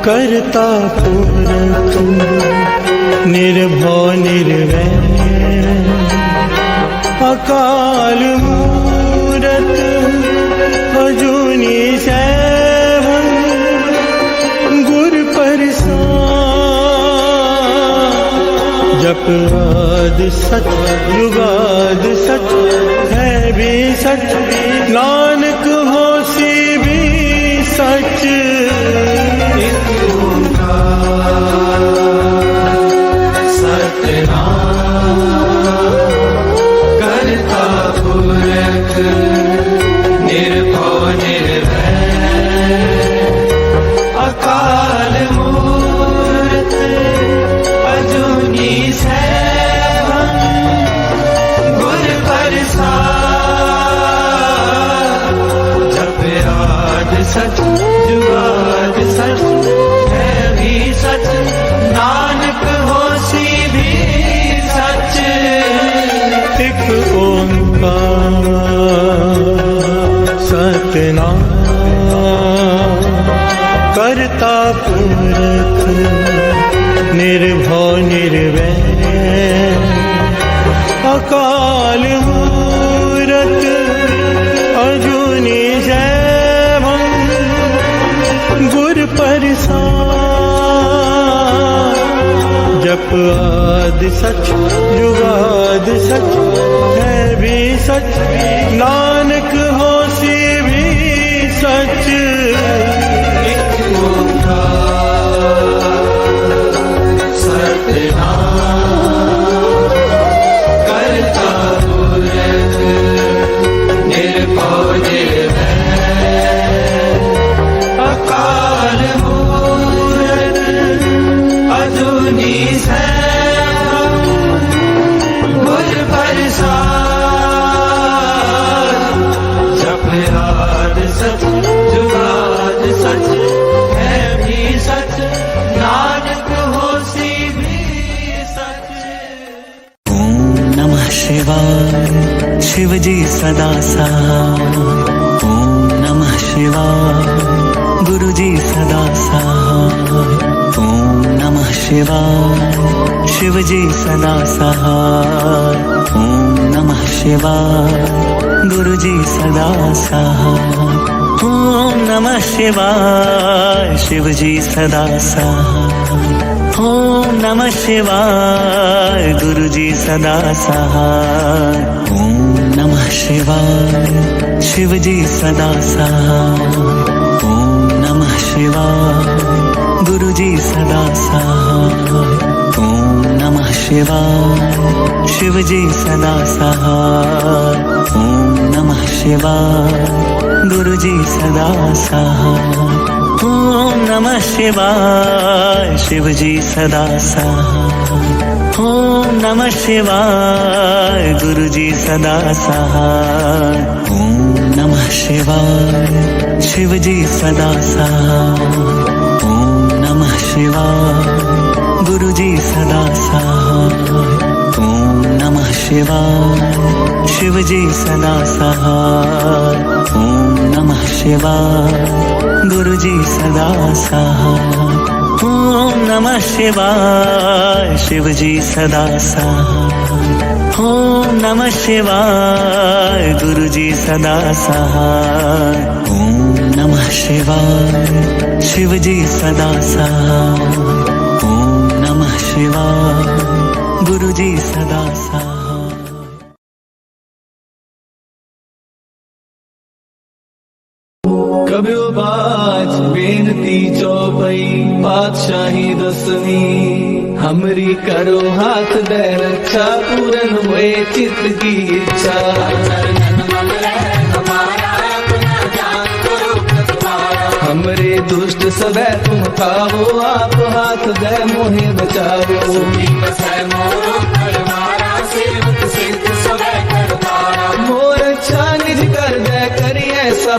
करता पुरख निर्भव निर्वैर अकाल मूरत अजूनी सैभं गुर प्रसाद जप आदि सच जुगाद सच है भी सच नानक होसी भी सच करता पुरख निर्भव निर्वैर अकाल मूरत अजूनी सैभं गुर प्रसाद जप आद सच जुगाद सच है भी सच नानक होसी भी सच। एक ओंकार सतनाम करता पुरख निर्भव निर्वैर अकाल मूरत अजूनी सैभं गुर प्रसाद जप आद सच जुगाद सच है भी सच नानक होसी भी सच। एक ओंकार सतनाम करता पुरख निर्भव निर्वैर अकाल मूरत अजूनी सैभं गुर प्रसाद जप आद सच जुगाद सच है भी सच नानक होसी भी सच। ओम नमः शिवाय शिव जी सदा सहाय। ओम नमः शिवाय गुरु जी सदा सहाय। ओम नमः शिवाय शिव जी सदा सहाय। ओम नमः शिवाय गुरु जी सदा सहाय। ओम नमः शिवाय शिव जी सदा सहाय। ओम नमः शिवाय गुरु जी सदा सहाय। ओम नमः शिवाय शिव जी सदा सहाय। ओम नमः शिवाय गुरु जी सदा सहाय। ओम नमः शिवाय शिव जी सदा सहाय। ओम नमः शिवाय गुरु जी सदा सहाय। ओम नमः शिवाय शिव जी सदा सहाय। ओम नमः शिवाय गुरु जी सदा सहाय। ओम नमः शिवाय शिव जी सदा सहाय। ओम नमः शिवाय गुरु जी सदा सहाय। ओम नमः शिवाय शिव जी सदा सहाय। ओम नमः शिवाय गुरु जी सदा सहाय। ओम नमः शिवाय शिव जी सदा सहाय। ओम नमः शिवाय गुरु जी सदा सहाय। ओम नमः शिवाय शिव जी सदा सहाय। ओम नमः शिवाय गुरु जी सदा सहाय। कब्यो बाज बेनती चौपई पातशाही दसवीं हमरी करो हाथ दे रक्षा पूरन हुए चित्त की इच्छा। हमरे दुष्ट सदै तुम खाओ आप हाथ दे मोहे बचाओ। मोर अच्छा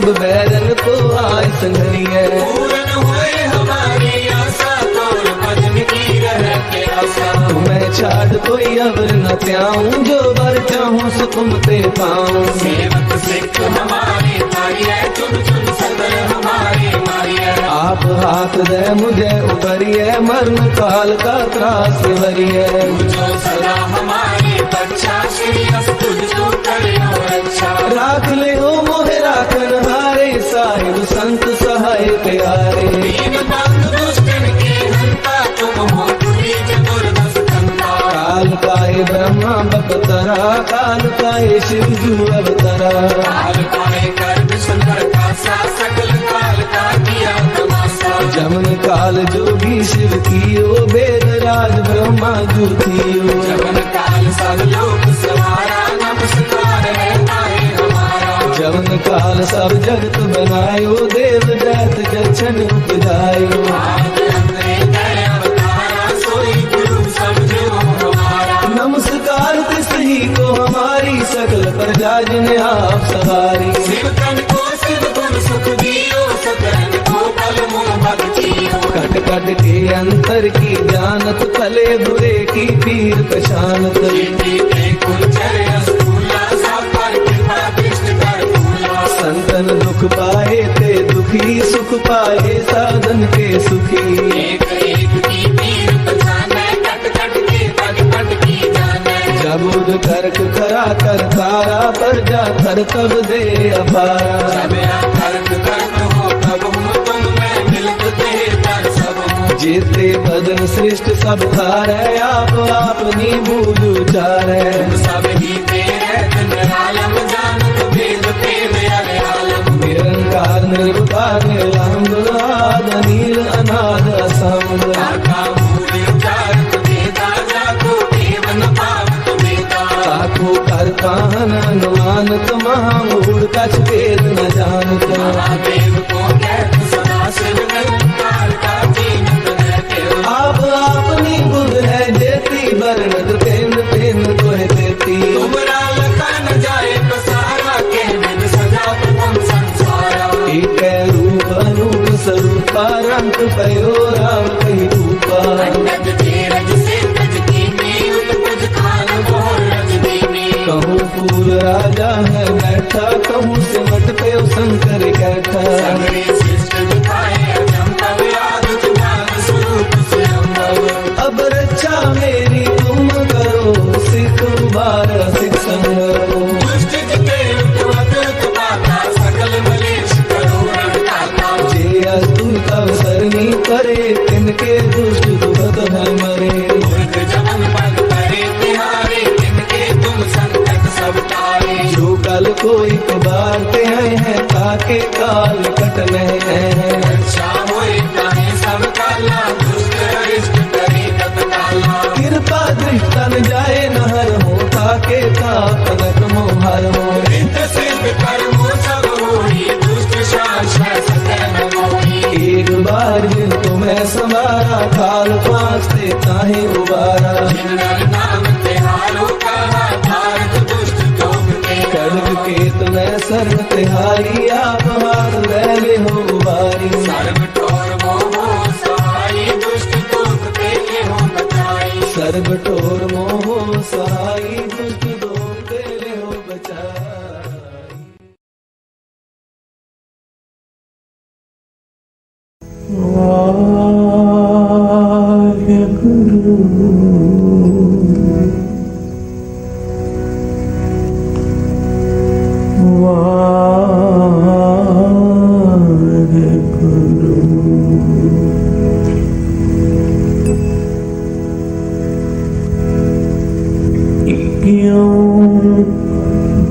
सब बैरन को आय संघरिए। पूर्ण हुए हमारी आशा, तोर भजन की रहते आशा। तुम्हें छाड़ कोई अवर न त्याऊं, जो बर चाहूं सो तुम ते पाऊं। सेवक सिख हमारे मारिए, चुन चुन सदर हमारे मारिए। आप हाथ दे मुझे उबरिए, मरण काल का त्रास वरिए। जो सदा हमारे बच्चा, श्री अस्तु जो करियो रक्षा। राख ले हो मोहे राखन हारे, साहिब संत सहाय प्यारे। दीन बंधु दुष्टन के हंता, तुम हो पूरी जबरदस्त कंता। काल काहे ब्रह्मा बपतरा, काल काहे शिव जू अवतरा। काल काहे कर्म संकर कासा, सकल काल का किया तमाशा। जमन काल जोगी शिव कियो, वेद राज ब्रह्मा जू थियो। जमन काल सब लोक सवारा, नमस्कार है ताए हमारा। जमन काल सब जगत बनायो, देव दैत जछन उपजायो। आद अंतरे दया अवतारा, सोई गुरु समझो हमारा। नमस्कार तिसही को हमारी, सकल प्रजा जिन आप सवारी। शिव तन को शिव गुण सुख दियो, सकल को बल मुँह भक्तियो। कट कट के अंतर की जानत, भले बुरे की पीर पशानत। कीर्ति के कुंचर अस्तूला, सब पर कृपा दृष्टि कर फूला। संतन दुख पाए ते दुखी, सुख पाए साधन के सुखी। एक एक की पीर पहचाने, कट कट के पग पट की जाने। जब उद कर्क करा कर तारा, पर जा कर तब दे अपारा। जब कर्क कर्त हो तब हूँ, तुम मैं मिलत दे कर सब हूँ। जेते बदन श्रेष्ठ सब थारे, आप अपनी बूझ उचारे। सब ही तेरे दिन आलम, जानत भेद भेद अरे आलम। निरंकार निर्विकार निरंग, आद नील अनाद असंग। काका मूल उचारत वेदा, जाको देव न पावत वेदा। ताको करता हन अनुमानत, महामूढ़ कछ भेद न जानत। महादेव को कहत सदा शिव, निरंकार का कीमत रहते हो। आप अपनी बुध है जेती, बरनत तेन तेन तोहे देती। तुमरा लखा न जाए पसारा, के विद सजा प्रथम संसारा। एक रूप अनूप स्वरूपा, रंग पयो राम कही रूपा। अंगद धीरज से तज कीनी, उत्पज खान मोर रज दीनी। कहूँ फूल राजा है बैठा, कहूँ सिमट पे शंकर कैठा। सगरे शिष्ट दिखाए अचंभव, आदत ज्ञान स्वरूप स्वयंभव। अब रक्षा मेरी तुम करो, सिख बार सिख संगरो। दुष्ट जिते उत्पत पाता, सकल मलेश करो रटकाता। जे अस्तुत अवसरनी करे, तिनके दुष्ट दुखत है मरे। मूर्ख जमन पद करे तिहारे, तिनके तुम संकट सब टारे। जो कल कोई बारते हैं, ताके काल कटने हैं। रक्षा होए ताहे सब काला, दुष्ट अरिष्ट करे तत्काला। कृपा दृष्टन जाए नहर हो, ताके तापनक मोहर हो। रित सिद्ध कर्मो सब होई, दुष्ट शासन सतह न मोही। एक बार जिन तुम्हें समारा, काल पांचते ताहे उबारा। जिन नर नाम तिहारो कहा, भारत दुष्ट दोग के। खड्ग के तुम्हें सर्व तिहारी, आप हाथ ले हो उबारी। सर्व ठोर मोह सहाई, दुष्ट दोग के हो बचाई। सर्व ठोर मोह सहाई, दुष्ट दोग के हो बचाई।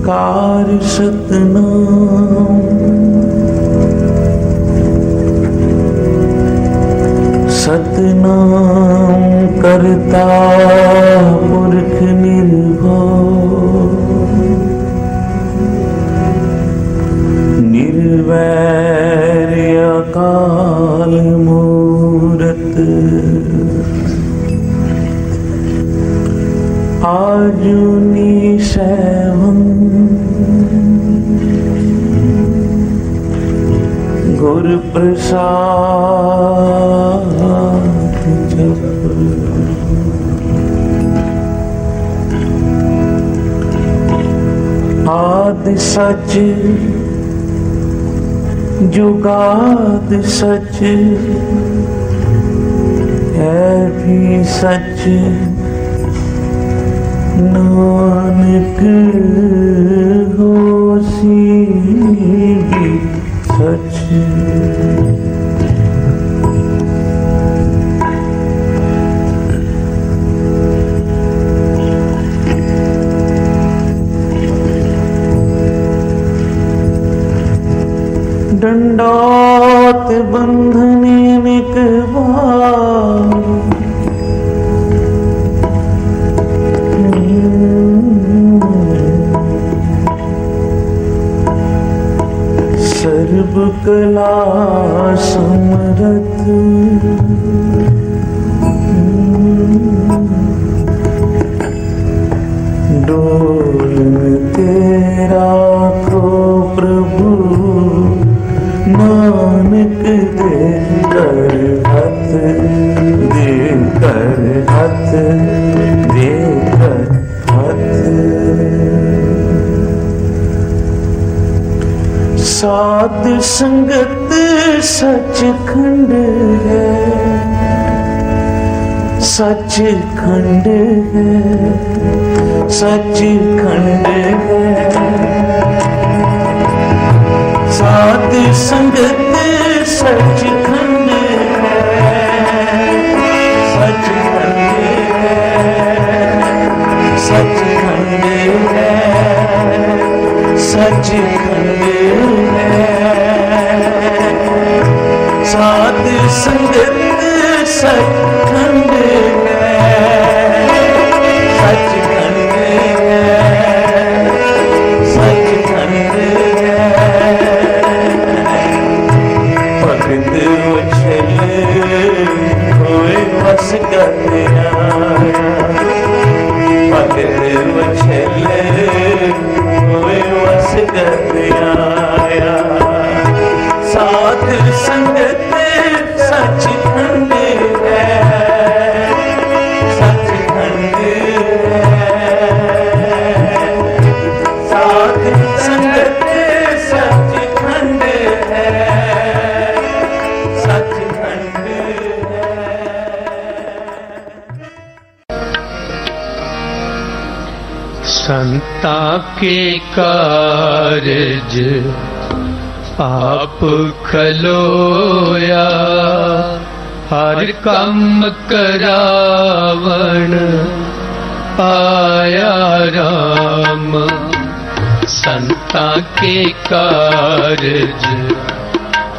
कार सतनाम, सतनाम करता पुरख निर्भय। निर्वैर अकाल मूरत, आजुनी सैवं प्रसाद जप। आदि सच जुगाद सच है भी सच, नानक होसी भी सच। दंडौत बंधने निकबार, सर्व कला समरथ, डोलन तेरा को प्रभु, नानक दे कर हाथ, दे कर हाथ, दे कर हाथ। साध संगत सचखंड है, सचखंड है, सचखंड है। साध संगत सचखंड है, सचखंड है, सचखंड है, सचखंड है। साध संगत सचखंड है, सचखंड है, सचखंड है। भगत उछले हुए बस करते आया, भगत उछले हुए बस करते आया। साध संगत सचखंड है, सचखंड है। साध संगत सचखंड है, सचखंड है। संता के कारज आप खलोया, हर काम करावण आया राम। संता के कारज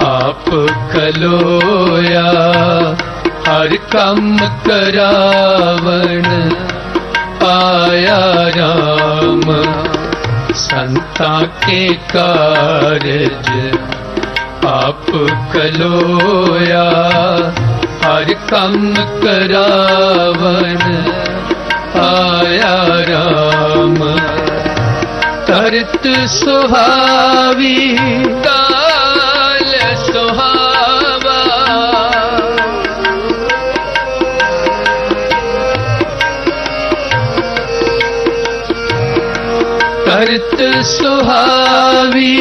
आप खलोया, हर काम करावण आया राम। संता के कारज आप खलोया, हर काम करावण आया राम। तरत सुहावी काल सुहावा, तरत सुहावी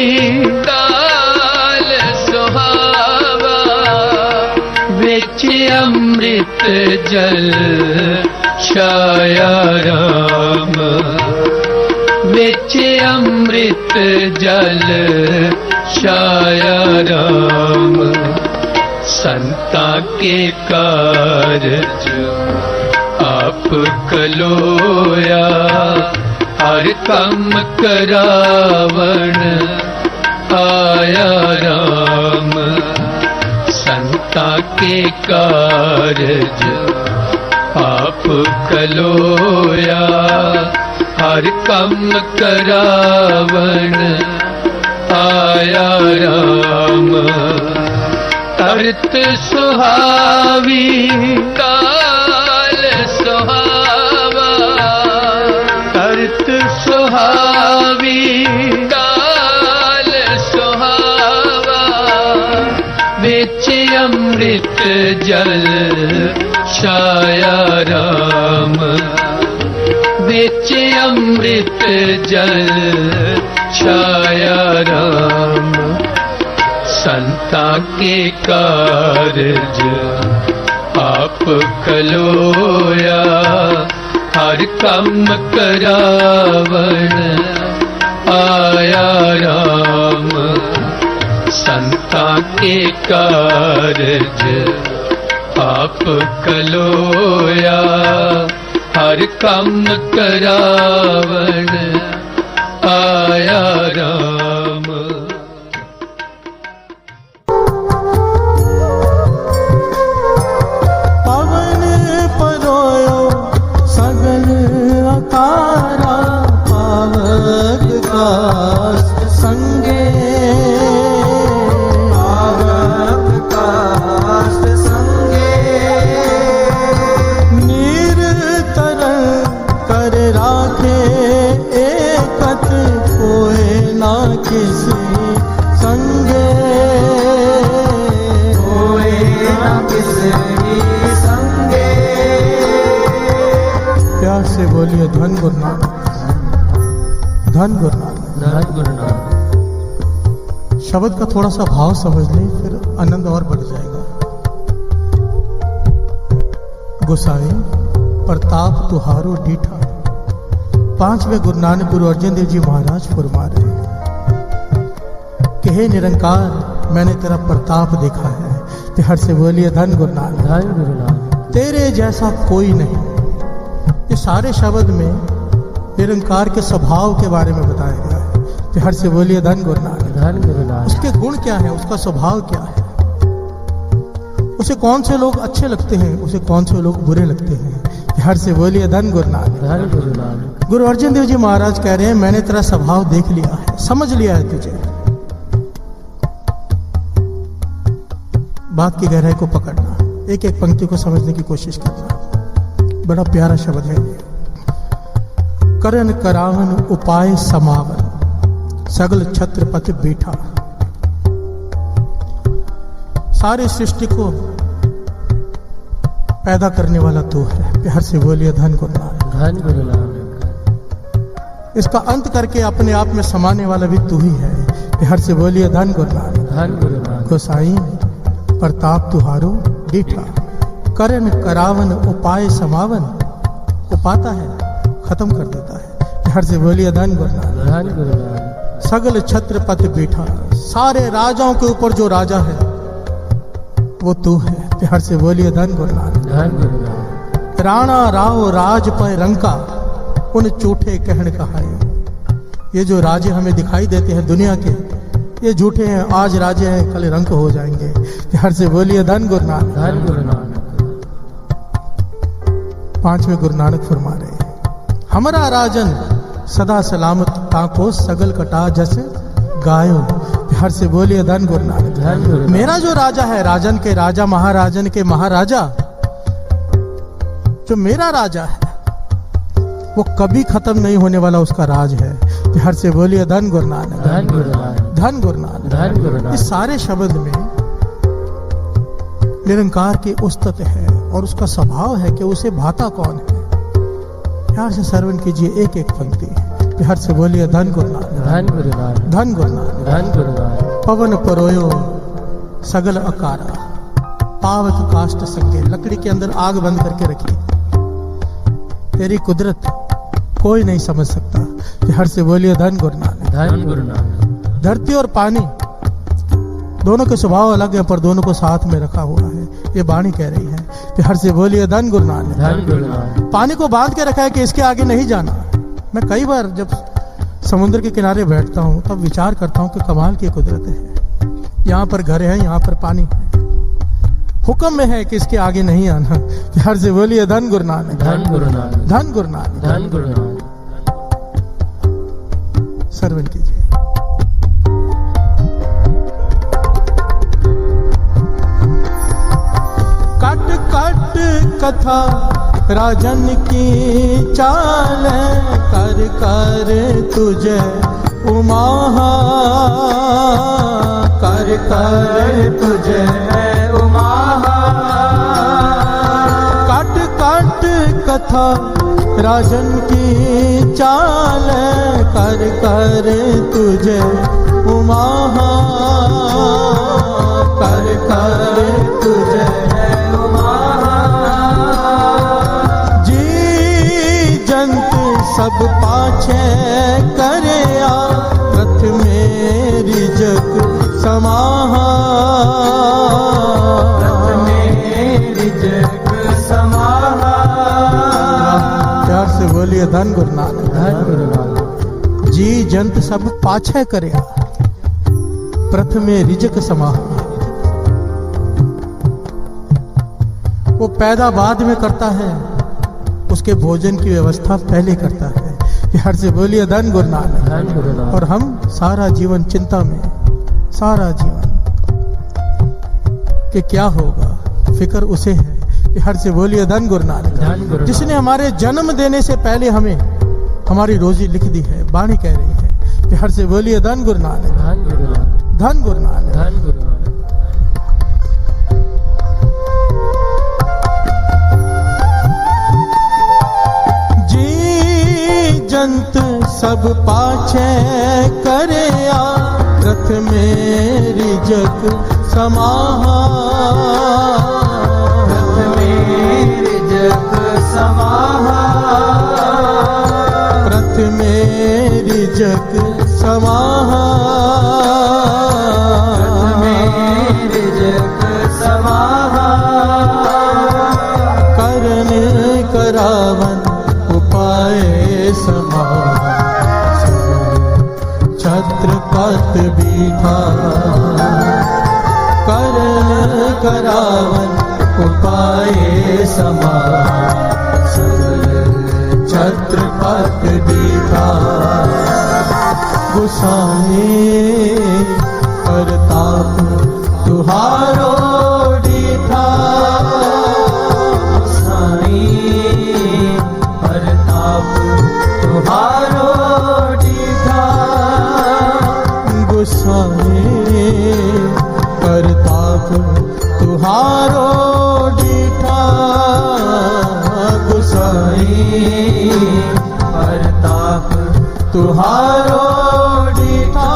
काल सुहावा। विच अमृत जल छाया राम, विच अमृत जल छाया राम। संता के कारज आप खलोया, हर काम करावण आया राम। संता के कारज आप खलोया, हर काम करावण आया राम। तरत सुहावी काल सुहावा, तरत सुहावी काल सुहावा। अमृत जल छाया राम, बिच अमृत जल छाया राम। संता के कारज आप खलोया, हर कम करावण आया राम। संता के कारज आप खलोया, हर कम करावण आया राम। पवन परोयो सगल अकारा, पावक काष्ठ संगे, पावक काष्ठ संगे। नीर तरल कर राखे एकत, कोय ना किसी संगे, कोय ना किसी संगे। प्यार से बोलिए धन गुरु नानक, धन गुरु नानक, धन गुरु नानक। शब्द का थोड़ा सा भाव समझ लें, फिर आनंद और बढ़ जाएगा। गोसाई प्रताप तुहारो डीठा, पांचवें गुरु नानक गुरु अर्जन देव जी महाराज फरमा रहे हैं कि हे निरंकार, मैंने तेरा प्रताप देखा है। तो हर से बोलिए धन गुरु नानक, धन गुरु नानक। तेरे जैसा कोई नहीं। ये सारे शब्द में निरंकार के स्वभाव के बारे में बताया गया है। तो हर से बोलिए धन गुरु नानक, धन गुरु नानक। उसके गुण क्या है, उसका स्वभाव क्या है, उसे कौन से लोग अच्छे लगते हैं, उसे कौन से लोग बुरे लगते हैं। हर से बोलिए धन गुरु नानक, धन गुरु नानक। गुरु अर्जन देव जी महाराज कह रहे हैं, मैंने तेरा स्वभाव देख लिया है, समझ लिया है तुझे। बात की गहराई को पकड़ना, एक एक पंक्ति को समझने की कोशिश करना। बड़ा प्यारा शब्द है ये। करन करावन उपाय समावन, सगल छत्रपति बैठा। सारी सृष्टि को पैदा करने वाला तू है। प्यार से बोलिए धन गुरु नानक, धन गुरु नानक। इसका अंत करके अपने आप में समाने वाला भी तू ही है। प्यार से बोलिए धन गुरु नानक, धन गुरु नानक। गोसाई प्रताप तुहारो डीठा, करन करावन उपाय समावन। उपाता है, खत्म कर देता है। प्यार से बोलिए धन गुरु नानक, धन गुरु नानक। सगल छत्रपति बैठा, सारे राजाओं के ऊपर जो राजा है वो तू है। प्यार से बोलिए धन गुरु नानक, धन गुरु नानक। राणा राव राज पर रंका, उन झूठे कहन कहाए। ये जो राजे हमें दिखाई देते हैं दुनिया के, ये झूठे हैं। आज राजे हैं, कल रंक हो जाएंगे। प्यार से बोलिए धन गुरु नानक, धन गुरु नानक। पांचवें गुरु नानक फरमा रहे हैं, हमारा राजन सदा सलामत, ताको सगल कटा जैसे गायो। प्यार से बोलिए धन गुरु नानक, धन गुरु नानक। मेरा जो राजा है, राजन के राजा, महाराजन के महाराजा, जो मेरा राजा है वो कभी खत्म नहीं होने वाला उसका राज है। प्यार से बोलिए धन गुरु नानक, धन गुरु नानक, धन गुरु नानक, धन गुरु नानक। इस सारे शब्द में निरंकार की उस्तत है और उसका स्वभाव है कि उसे भाता कौन है। प्यार से श्रवण कीजिए एक एक पंक्ति। प्यार से बोलिए धन गुरु नानक, धन गुरु नानक, धन गुरु नानक, धन गुरु नानक। पवन परोयो सगल अकारा, पावक काष्ठ संगे। लकड़ी के अंदर आग बंद करके रखी, तेरी कुदरत कोई नहीं समझ सकता। प्यार से बोलिए धन गुरु नानक, धन गुरु नानक। धरती और पानी दोनों के स्वभाव अलग है, पर दोनों को साथ में रखा हुआ है, ये वाणी कह रही है। प्यार से बोलिए धन गुरु नानक, धन गुरु नानक। पानी को बांध के रखा है कि इसके आगे नहीं जाना। मैं कई बार जब समुद्र के किनारे बैठता हूँ तब विचार करता हूँ कि कमाल की कुदरत है। यहाँ पर घर है, यहाँ पर पानी है, हुक्म में है कि इसके आगे नहीं आना। प्यार से बोलिए धन गुरु नानक, धन गुरु नानक, धन गुरु नानक, धन गुरु नानक। श्रवण कीजिए। कट कट कथा राजन की चाल, कर कर तुझे उमाहा, कर कर तुझे उमाहा। कथा राजन की चाल कर कर तुझे उमा कर कर तुझे उमा जी जंत सब पाछे करे रथ मेरी जग समाहा रथ मेरी जग समाहा। प्यार से बोलिए धन गुरु नानक, धन गुरु नानक। जी जंत सब पाछे करे प्रथमे रिजक समाहा। वो पैदा बाद में करता है, उसके भोजन की व्यवस्था पहले करता है। हर से बोलिए धन गुरु नानक, धन गुरु नानक। और हम सारा जीवन चिंता में, सारा जीवन कि क्या होगा, फिक्र उसे है। हर से बोलिए धन गुरु नानक, धन गुरु। जिसने हमारे जन्म देने से पहले हमें हमारी रोजी लिख दी है। बाणी कह रही है कि हर से बोलिए धन गुरु नानक, धन गुरु नानक, धन गुरु नानक, धन गुरु नानक। जी जंत सब पाछे करे रथ मेरी जग समाहा रथ मेरी जग समाहा रथ मेरी जग समाहा रथ मेरी जग समाहा। करन करावन उपाय समाहा छत्रपत बीठा करन करावन उपाय समाहा छत्रपत बीठा। गुसाए परताप तुहारो डीठा गुसाई परताप तुहारो डीठा गुसाए परताप तुहारो डीठा गुसाई परताप तुहारो डीठा।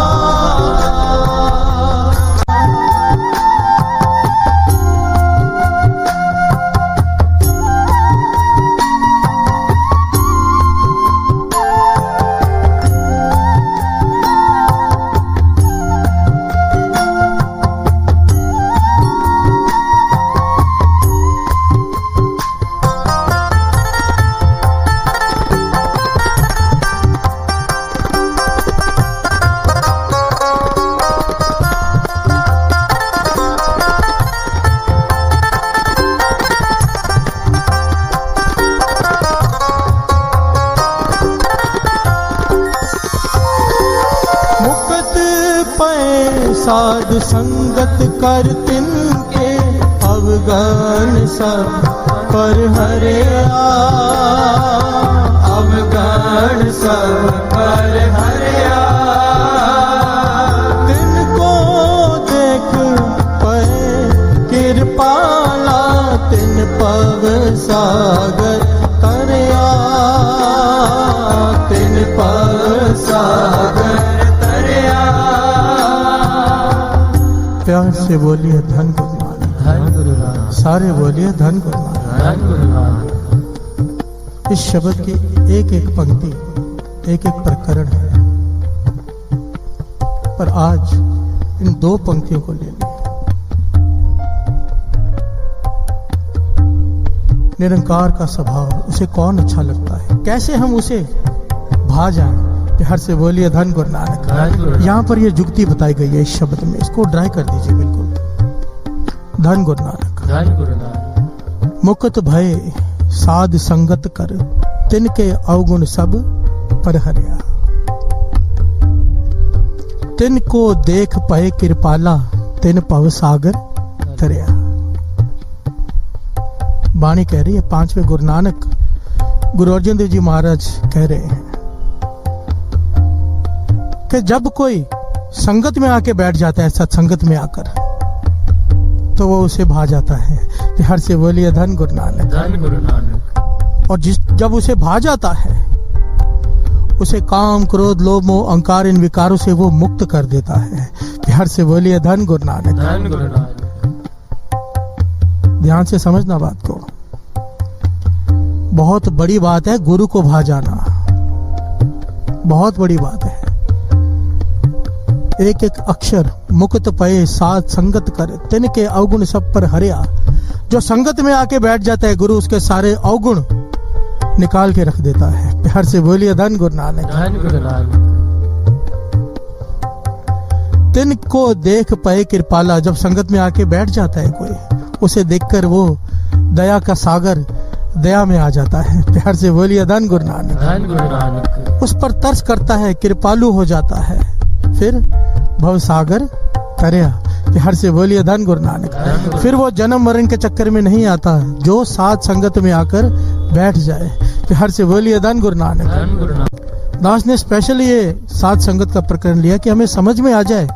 साधु संगत कर तिनके अवगन सब पर हरिया अवगन सब पर हरिया तिनको देख पे कृपाला तिन पव सागर तरिया तिन पव सागर तरिया। प्यार से बोलिए धन गुरु नानक, धन गुरु नानक। सारे बोलिए धन गुरु नानक, धन गुरु नानक। इस शब्द की एक एक पंक्ति एक एक प्रकरण है, पर आज इन दो पंक्तियों को ले लिया। निरंकार का स्वभाव उसे कौन अच्छा लगता है, कैसे हम उसे भा जाएं। हर से बोलिए धन गुरु नानक। यहाँ पर यह जुक्ति बताई गई है इस शब्द में, इसको ड्राई कर दीजिए बिल्कुल। धन गुरु नानक, धन गुरु नानक। मुक्त भय साध संगत कर तिनके अवगुण सब पर हरिया तिनको देख पए कृपाला तिन पव सागर तरिया। बाणी कह रही है, पांचवें गुरु नानक गुरु अर्जन देव जी महाराज कह रहे हैं कि जब कोई संगत में आके बैठ जाता है, सत्संगत में आकर, तो वो उसे भा जाता है। हर से बोलिए धन गुरु नानक, धन गुरु नानक। और जब उसे भा जाता है, उसे काम, क्रोध, लोभ, मोह, अहंकार इन विकारों से वो मुक्त कर देता है। प्यार से बोलिए धन गुरु नानक। धन गुरु नानक। ध्यान से समझना बात को, बहुत बड़ी बात है गुरु को भा जाना, बहुत बड़ी बात है। एक एक अक्षर मुक्त पये साथ संगत कर, तिनके अवगुण सब पर हरिया। जो संगत में आके बैठ जाता है गुरु, उसके सारे अवगुण निकाल के रख देता है। प्यार से बोलिए धन गुरु नानक। धन गुरु नानक। तिनको देख पाए कृपाला, जब संगत में आके बैठ जाता है कोई, उसे देखकर वो दया का सागर दया में आ जाता है। प्यार से बोलिए धन गुरु नानक। धन गुरु नानक। उस पर तरस करता है, कृपालु हो जाता है, फिर भव सागर तरया। प्यार से बोलिए धन गुरु नानक। फिर वो जन्म मरण के चक्कर में नहीं आता, जो साथ संगत में आकर बैठ जाए। प्यार से बोलिए धन गुरु नानक। धन गुरु नानक। दास ने स्पेशल ये साथ संगत का प्रकरण लिया कि हमें समझ में आ जाए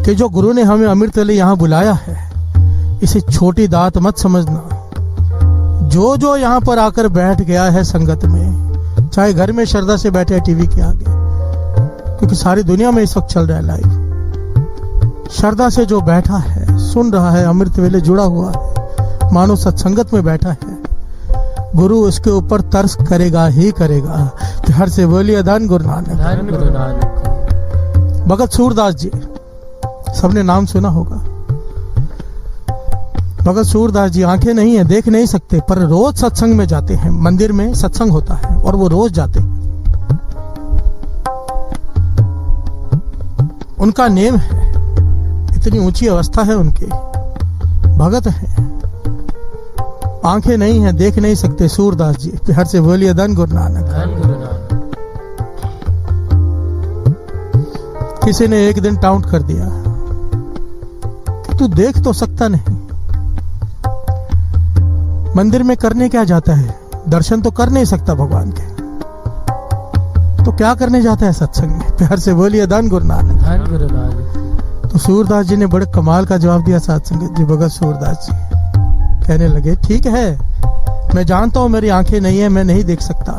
कि जो गुरु ने हमें अमृत वेले यहाँ बुलाया है, इसे छोटी दात मत समझना। जो जो यहाँ पर आकर बैठ गया है संगत में, चाहे घर में श्रद्धा से बैठे टीवी के आगे, क्योंकि सारी दुनिया में इस वक्त चल रहा है लाइव, श्रद्धा से जो बैठा है, सुन रहा है, अमृत वेले जुड़ा हुआ है, मानो सत्संगत में बैठा है, गुरु उसके ऊपर तरस करेगा ही करेगा। प्यार से बोलिए धन गुरु नानक। धन गुरु नानक। भगत सूरदास जी, सबने नाम सुना होगा। भगत सूरदास जी आंखें नहीं है, देख नहीं सकते, पर रोज सत्संग में जाते हैं। मंदिर में सत्संग होता है और वो रोज जाते हैं। उनका नेम है, इतनी ऊंची अवस्था है उनकी, भगत है, आंखें नहीं है, देख नहीं सकते सूरदास जी। प्यार से बोलिए धन गुरु नानक। धन गुरु नानक। किसी ने एक दिन टाउट कर दिया कि तू देख तो सकता नहीं, मंदिर में करने क्या जाता है, दर्शन तो कर नहीं सकता भगवान के, तो क्या करने जाता है सत्संग में। प्यार से बोलिए धन गुरु नानक। धन गुरु नानक। तो सूरदास जी ने बड़े कमाल का जवाब दिया साथ संगत जी। भगत सूरदास जी कहने लगे, ठीक है, मैं जानता हूं मेरी आंखें नहीं है, मैं नहीं देख सकता,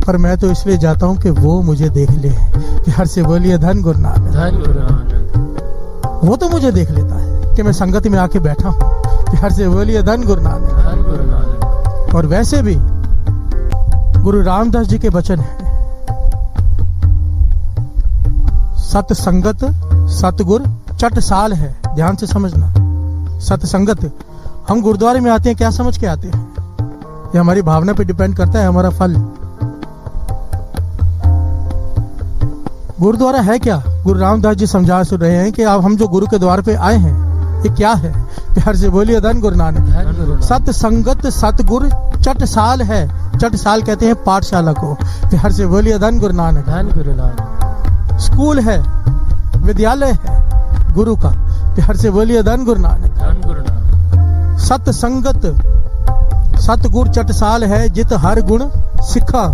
पर मैं तो इसलिए जाता हूं कि वो मुझे देख ले। प्यार से बोलिए धन गुरु नानक। धन गुरु नानक। वो तो मुझे देख लेता है कि मैं संगत में आके बैठा हूं। प्यार से बोलिए धन गुरु नानक। धन गुरु नानक। और वैसे भी गुरु रामदास जी के वचन है, सत्संगत सतगुर चट साल है। ध्यान से समझना, सत्संगत, हम गुरुद्वारे में आते हैं, क्या समझ के आते हैं, ये हमारी भावना पे डिपेंड करता है हमारा फल। गुरुद्वारा है क्या, गुरु रामदास जी समझा सुन रहे हैं कि अब हम जो गुरु के द्वार पे आए हैं, ये क्या है। प्यार से बोलिए धन गुरु नानक। धन गुरु नानक। सत्संगत सतगुर चट साल है, चट साल कहते हैं पाठशाला को। प्यार से बोलिए धन गुरु नानक। धन गुरु नानक। स्कूल है, विद्यालय है गुरु का। प्यार से बोलिए धन गुरु नानक। धन गुरु नानक। सत्संगत सतगुर चट साल है, जित हर गुण सिखा।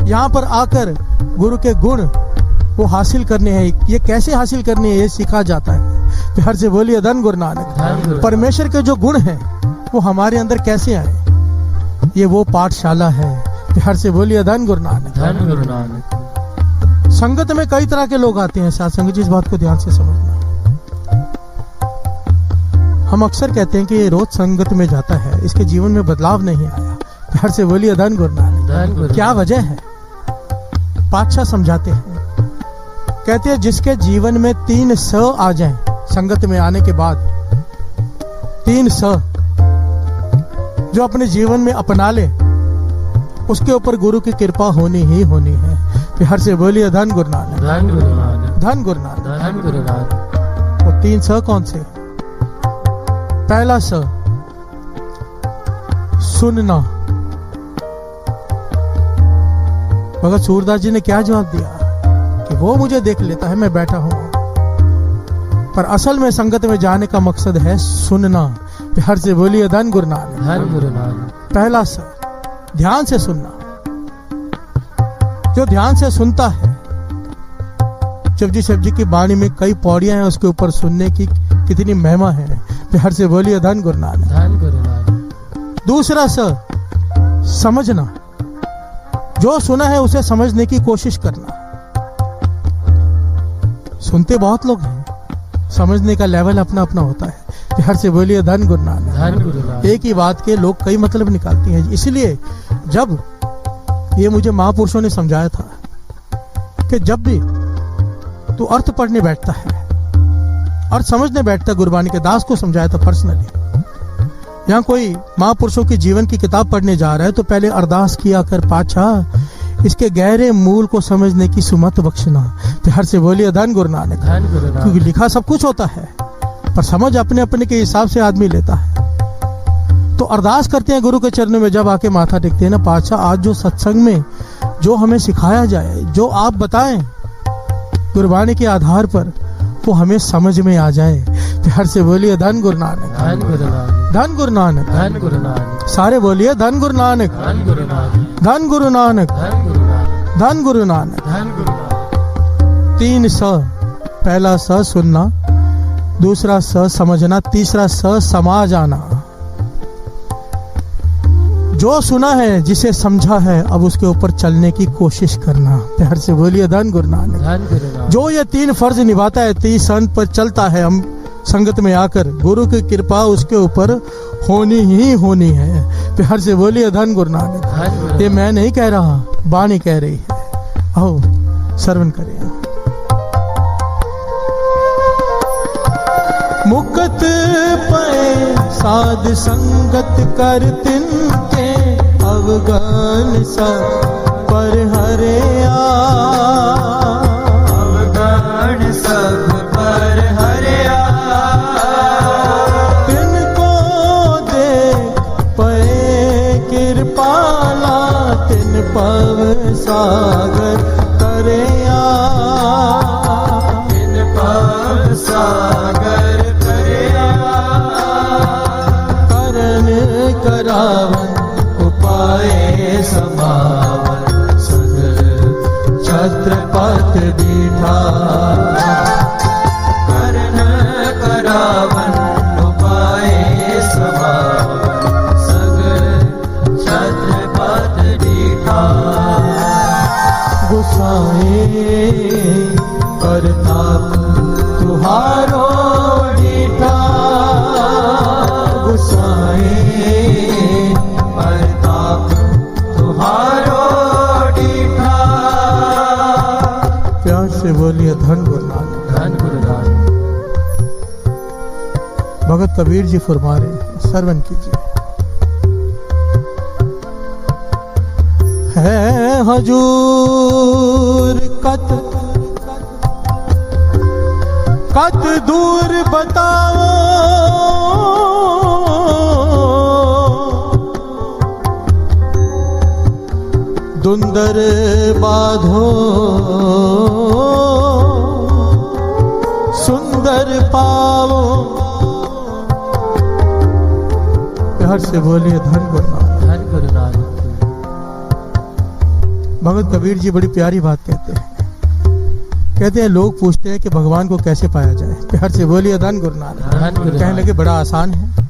यहाँ पर आकर गुरु के गुण वो हासिल करने हैं। ये कैसे हासिल करने हैं, ये सीखा जाता है। प्यार से बोलिए धन गुरु नानक। परमेश्वर के जो गुण हैं वो हमारे अंदर कैसे आए, ये वो पाठशाला है। प्यार से बोलिए धन गुरु नानक। धन गुरु नानक। संगत में कई तरह के लोग आते हैं साथ संगत जी, इस बात को ध्यान से समझना। हम अक्सर कहते हैं कि ये रोज संगत में जाता है, इसके जीवन में बदलाव नहीं आया। प्यार से बोलिए धन गुरु नानक। क्या वजह है, पातशाह समझाते हैं, कहते हैं जिसके जीवन में 3 स आ जाएं संगत में आने के बाद, 3 स जो अपने जीवन में अपना ले, उसके ऊपर गुरु की कृपा होनी ही होनी है। प्यार से बोलिए धन गुरु नानक। धन गुरु नानक। धन गुरु नानक। धन गुरु नानक। वो 3 स कौन से, पहला स सुनना। भगत सूरदास जी ने क्या जवाब दिया कि वो मुझे देख लेता है, मैं बैठा हूं, पर असल में संगत में जाने का मकसद है सुनना। प्यार से बोलिए धन गुरु नानक। धन गुरु नानक। पहला स ध्यान से सुनना। जो ध्यान से सुनता है, जपजी शिव जी की वाणी में कई पौड़ियां हैं, उसके ऊपर सुनने की कितनी महिमा है। प्यार से बोलिए धन गुरु नानक। धन गुरु नानक। दूसरा समझना, जो सुना है उसे समझने की कोशिश करना। सुनते बहुत लोग हैं, समझने का लेवल अपना अपना होता है। हर से बोलिए धन गुरु नानक। एक ही बात के लोग कई मतलब निकालते हैं। इसलिए जब ये मुझे महापुरुषों ने समझाया था कि जब भी तू अर्थ पढ़ने बैठता है, अर्थ समझने बैठता है, गुरबानी के दास को समझाया था पर्सनली। यहाँ कोई महापुरुषों की जीवन की किताब पढ़ने जा रहा है तो पहले अरदास किया कर पाछा, इसके गहरे मूल को समझने की सुमत बख्शना। तो हर से बोलिए धन गुरु नानक। क्योंकि लिखा सब कुछ होता है पर समझ अपने अपने के हिसाब से आदमी लेता है। तो अरदास करते हैं गुरु के चरणों में, जब आके माथा टेकते हैं ना, पातशाह आज जो सत्संग में जो हमें सिखाया जाए, जो आप बताएं गुरबानी के आधार पर, वो हमें समझ में आ जाए। तो हर से बोलिए धन गुरु नानक, धन गुरु नानक, धन गुरु नानक, धन गुरु नानक। सारे बोलिए धन गुरु नानक, धन गुरु नानक, धन गुरु नानक, धन गुरु नानक, धन गुरु नानक। 3 स, पहला स सुनना, दूसरा स समझना, तीसरा स समाज आना। जो सुना है, जिसे समझा है, अब उसके ऊपर चलने की कोशिश करना। प्यार से बोलिए धन गुरु नानक, धन गुरु नानक। जो ये 3 फर्ज निभाता है, 30 संत पर चलता है, हम संगत में आकर, गुरु की कृपा उसके ऊपर होनी ही होनी है। प्यार से बोलिए धन गुरु नानक। ये मैं नहीं कह रहा, वाणी कह रही है। आओ श्रवण करें। मुकत पे साध संगत कर तिनके, अवगन सब पर हरिया, अवगन सब पर हरिया। तिनको देख पे कृपाला, तिन पव सागर करिया, तिन पव सागर करावन उपाय समावन, सगर छत्रपत दीठा। करण करावन उपाय समावन, सगर छत्रपत दीठा। गुसाए करताप तुहारो दीठा, गुसाए परताप तुहारो दीठा। प्यार से बोलिए धन गुरु नानक, धन गुरु नानक। भगत कबीर जी फरमा रहे हैं, श्रवण कीजिए। है हजूर कत कत दूर बताओ, दुंदर बाधो सुंदर पाओ। प्यार से बोलिए धन गुरु नानक, धन गुरु नानक। भगत कबीर जी बड़ी प्यारी बात कहते हैं। कहते हैं लोग पूछते हैं कि भगवान को कैसे पाया जाए। प्यार से बोलिए धन गुरु नानक, धन गुरु नानक। कहने लगे बड़ा आसान है,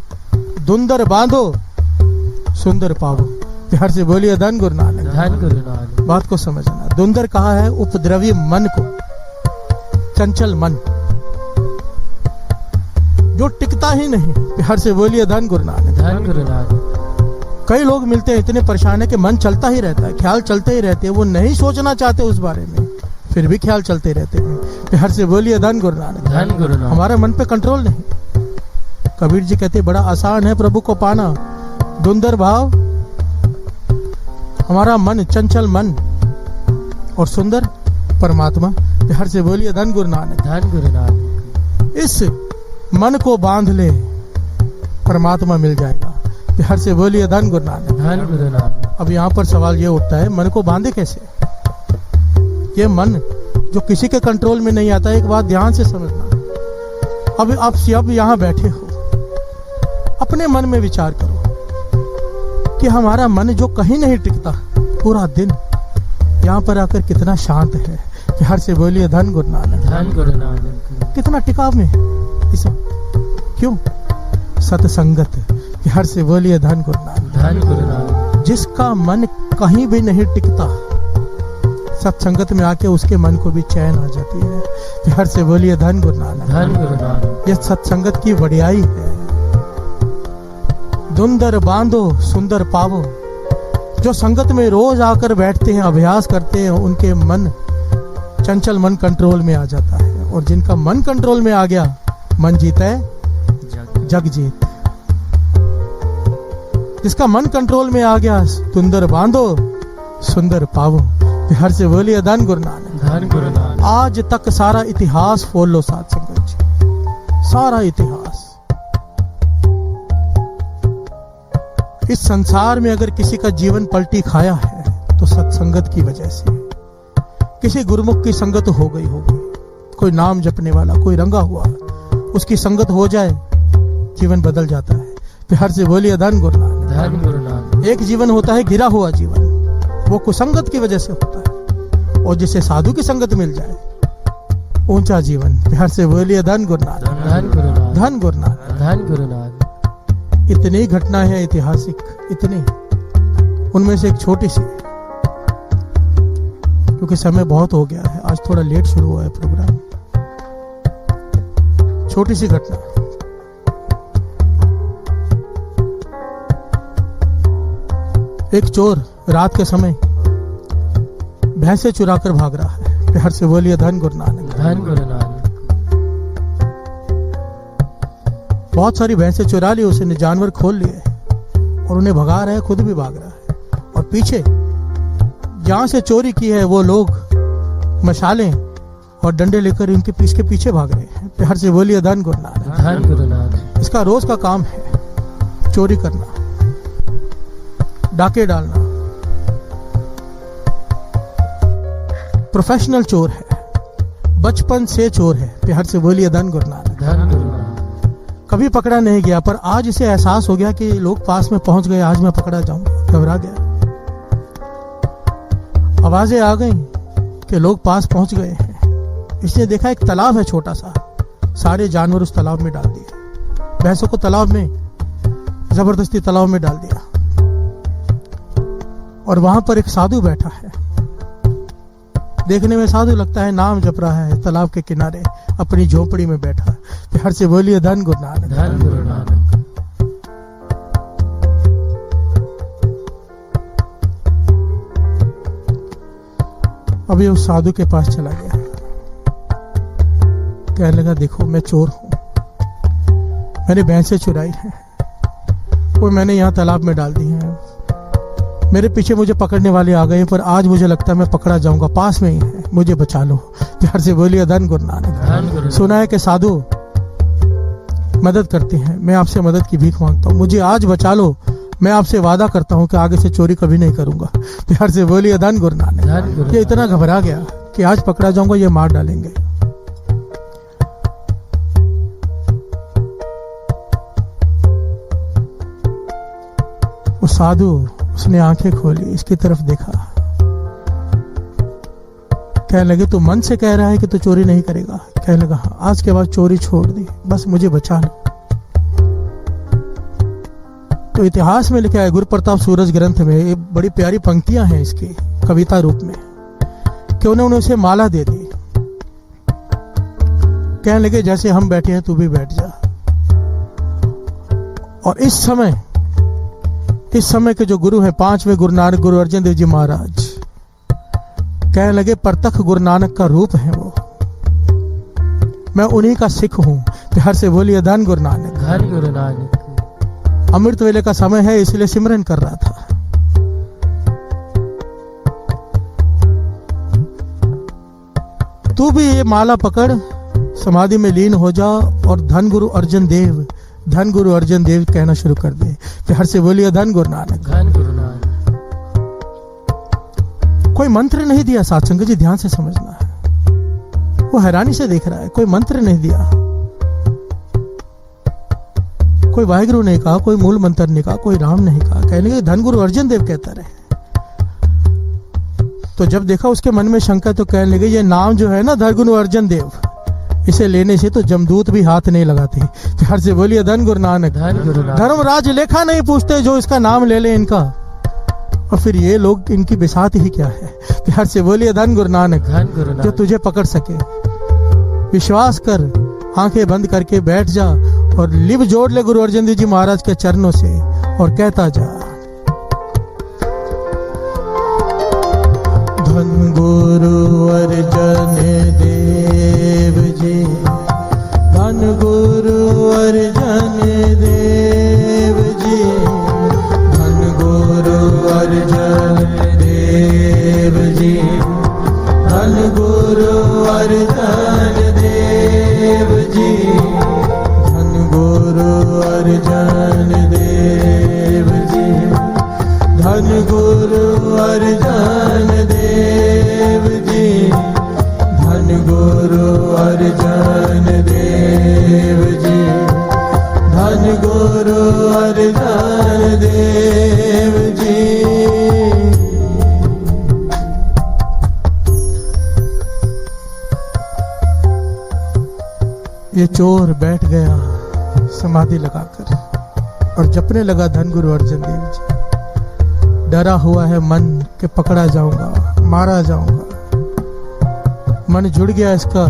दुंदर बांधो सुंदर पाओ। प्यार से बोलिए धन गुरु नानक, धन गुरु नानक। बात को समझना, दुंदर कहा है उपद्रवी मन को, चंचल मन जो टिकता ही नहीं। प्यार से बोलिए धन गुरु नानक, धन गुरु नानक। कई लोग मिलते हैं इतने परेशान है कि मन चलता ही रहता है, ख्याल चलते ही रहते हैं, वो नहीं सोचना चाहते उस बारे में, फिर भी ख्याल चलते रहते हैं। प्यार से बोलिए धन गुरु नानक, धन गुरु नानक। हमारा मन पे कंट्रोल नहीं। कबीर जी कहते बड़ा आसान है प्रभु को पाना, दुंदर भाव हमारा मन, चंचल मन और सुंदर परमात्मा। प्यार से बोलिए धन गुरु नानक, धन गुरु नानक। इस मन को बांध ले, परमात्मा मिल जाएगा। प्यार से बोलिए धन गुरु नानक, धन गुरु नानक। अब यहाँ पर सवाल ये उठता है, मन को बांधे कैसे? ये मन जो किसी के कंट्रोल में नहीं आता, एक बात ध्यान से समझना। अब आप सब यहाँ बैठे हो, अपने मन में विचार करो कि हमारा मन जो कहीं नहीं टिकता, पूरा दिन यहाँ पर आकर कितना शांत है। प्यार से बोलिए धन गुरु नानक, धन गुरु नानक। कितना टिकाव में इस क्यों? सत्संगत। प्यार से बोलिए धन गुरु नानक, धन गुरु नानक। जिसका मन कहीं भी नहीं टिकता, सत्संगत में आके उसके मन को भी चैन आ जाती है। प्यार से बोलिए धन गुरु नानक। धन गुरु नानक। ये सत्संगत की बढ़ियाई है। दुंदर बांधो सुंदर पावो। जो संगत में रोज आकर बैठते हैं, अभ्यास करते हैं, उनके मन, चंचल मन कंट्रोल में आ जाता है। और जिनका मन कंट्रोल में आ गया, मन जीता है जग जीत। जिसका मन कंट्रोल में आ गया, सुंदर बांधो सुंदर पावो। प्यार से बोलिए धन गुरु नानक। धन गुरु नानक। आज तक सारा इतिहास खोल लो साथ संगत जी, सारा इतिहास। इस संसार में अगर किसी का जीवन पलटी खाया है तो सत्संगत की वजह से। किसी गुरुमुख की संगत हो गई होगी, कोई नाम जपने वाला, कोई रंगा हुआ, उसकी संगत हो जाए, जीवन बदल जाता है। प्यार से बोलिए धन गुरु नानक। धन गुरु नानक। एक जीवन होता है गिरा हुआ जीवन, वो कुसंगत की वजह से होता है। और जिसे साधु की संगत मिल जाए, ऊंचा जीवन। प्यार से बोलिए धन गुरु नानक। धन गुरु नानक। धन गुरु नानक। धन गुरु नानक। इतनी घटना है ऐतिहासिक, इतनी, उनमें से एक छोटी सी, क्योंकि समय बहुत हो गया है, आज थोड़ा लेट शुरू हुआ है प्रोग्राम। छोटी सी घटना। एक चोर रात के समय भैंसे चुराकर भाग रहा है। प्यार से बोलिए धन गुरु नानक। धन गुरु नानक। बहुत सारी भैंसे चुरा ली उसने, जानवर खोल लिए और उन्हें भगा रहा है, खुद भी भाग रहा है। और पीछे जहां से चोरी की है वो लोग मशालें और डंडे लेकर इनके पीछे भाग रहे हैं। प्यार से बोलिए धन गुरु नानक। धन गुरु नानक। इसका रोज का काम है चोरी करना, डाके डालना। प्रोफेशनल चोर है, बचपन से चोर है। प्यार से बोलिए धन गुरु नानक। धन गुरु नानक। कभी पकड़ा नहीं गया, पर आज इसे एहसास हो गया कि लोग पास में पहुंच गए, आज मैं पकड़ा जाऊंगा। घबरा गया, आवाजें आ गई कि लोग पास पहुंच गए हैं। इसने देखा एक तालाब है छोटा सा, सारे जानवर उस तालाब में डाल दिए। भैंसों को तालाब में, जबरदस्ती तालाब में डाल दिया। और वहां पर एक साधु बैठा है, देखने में साधु लगता है, नाम जप रहा है, तालाब के किनारे अपनी झोपड़ी में बैठा। प्यार से बोलिए धन गुरु नानक। धन गुरु नानक। अभी उस साधु के पास चला गया, कहने लगा देखो मैं चोर हूं, मैंने भैंसे चुराई है, वो मैंने यहाँ तालाब में डाल दी है। मेरे पीछे मुझे पकड़ने वाले आ गए, पर आज मुझे लगता है मैं पकड़ा जाऊंगा, पास में ही है, मुझे बचा लो। प्यार से बोलिए धन गुरु नानक। सुना है कि साधु मदद करते हैं, मैं आपसे मदद की भीख मांगता हूँ, मुझे आज बचा लो। मैं आपसे वादा करता हूँ कि आगे से चोरी कभी नहीं करूंगा। प्यार से बोलिए धन गुरु नानक। ये इतना घबरा गया कि आज पकड़ा जाऊंगा, ये मार डालेंगे। वो साधु, उसने आंखें खोली, इसकी तरफ देखा, कहने लगे तू मन से कह रहा है कि तू चोरी नहीं करेगा? कहने लगा हाँ, आज के बाद चोरी छोड़ दी, बस मुझे बचा लो। तो इतिहास में लिखा है, गुरु प्रताप सूरज ग्रंथ में, ये बड़ी प्यारी पंक्तियां हैं इसकी कविता रूप में, कि उन्होंने उसे माला दे दी। कहने लगे जैसे हम बैठे हैं तू भी बैठ जा। और इस समय के जो गुरु हैं, 5वें गुरु नानक गुरु अर्जन देव जी महाराज, कहने लगे प्रत्यक्ष गुरु नानक का रूप है वो, मैं उन्हीं का सिख हूं। प्यार से बोलिए धन गुरु नानक। धन गुरु नानक। अमृत वेले का समय है, इसलिए सिमरन कर रहा था। तू भी ये माला पकड़, समाधि में लीन हो जा और धन गुरु अर्जन देव, धन गुरु अर्जन देव कहना शुरू कर दे। प्यार से बोलिए धन गुरु नानक। धन गुरु नानक। कोई मंत्र नहीं दिया सत्संग जी, ध्यान से समझना है। वो हैरानी से देख रहा है, कोई मंत्र नहीं दिया, कोई वाहिगुरु नहीं कहा, कोई मूल मंत्र नहीं कहा, कोई राम नहीं कहा, कहने लगे धन गुरु अर्जन देव कहता रहे। तो जब देखा उसके मन में शंका, तो कहने लगे ये नाम जो है ना धन गुरु अर्जन देव, इसे लेने से तो जमदूत भी हाथ नहीं लगाते। प्यार से बोलिए धन गुरु नानक। धर्मराज लेखा नहीं पूछते, जो इसका नाम ले ले इनका। और फिर ये लोग, इनकी बिसात ही क्या है। प्यार से बोलिए धन गुरु नानक। जो तुझे पकड़ सके, विश्वास कर, आंखें बंद करके बैठ जा और लिव जोड़ ले गुरु अर्जन देव जी महाराज के चरणों से और कहता जा, धन गुरु अर्जन देव जी, धन गुरु अर्जन देव जी, धन गुरु अर्जन देव जी, धन गुरु अर्जन देव जी, धन गुरु अर्जन देव जी, धन गुरु अर्जन देव जी, धन गुरु अर्जन देव जी, धन गुरु अर्जन देव जी। ये चोर बैठ गया समाधि लगाकर और जपने लगा धन गुरु अर्जन देव जी। डरा हुआ है मन कि पकड़ा जाऊंगा, मारा जाऊंगा। मन जुड़ गया इसका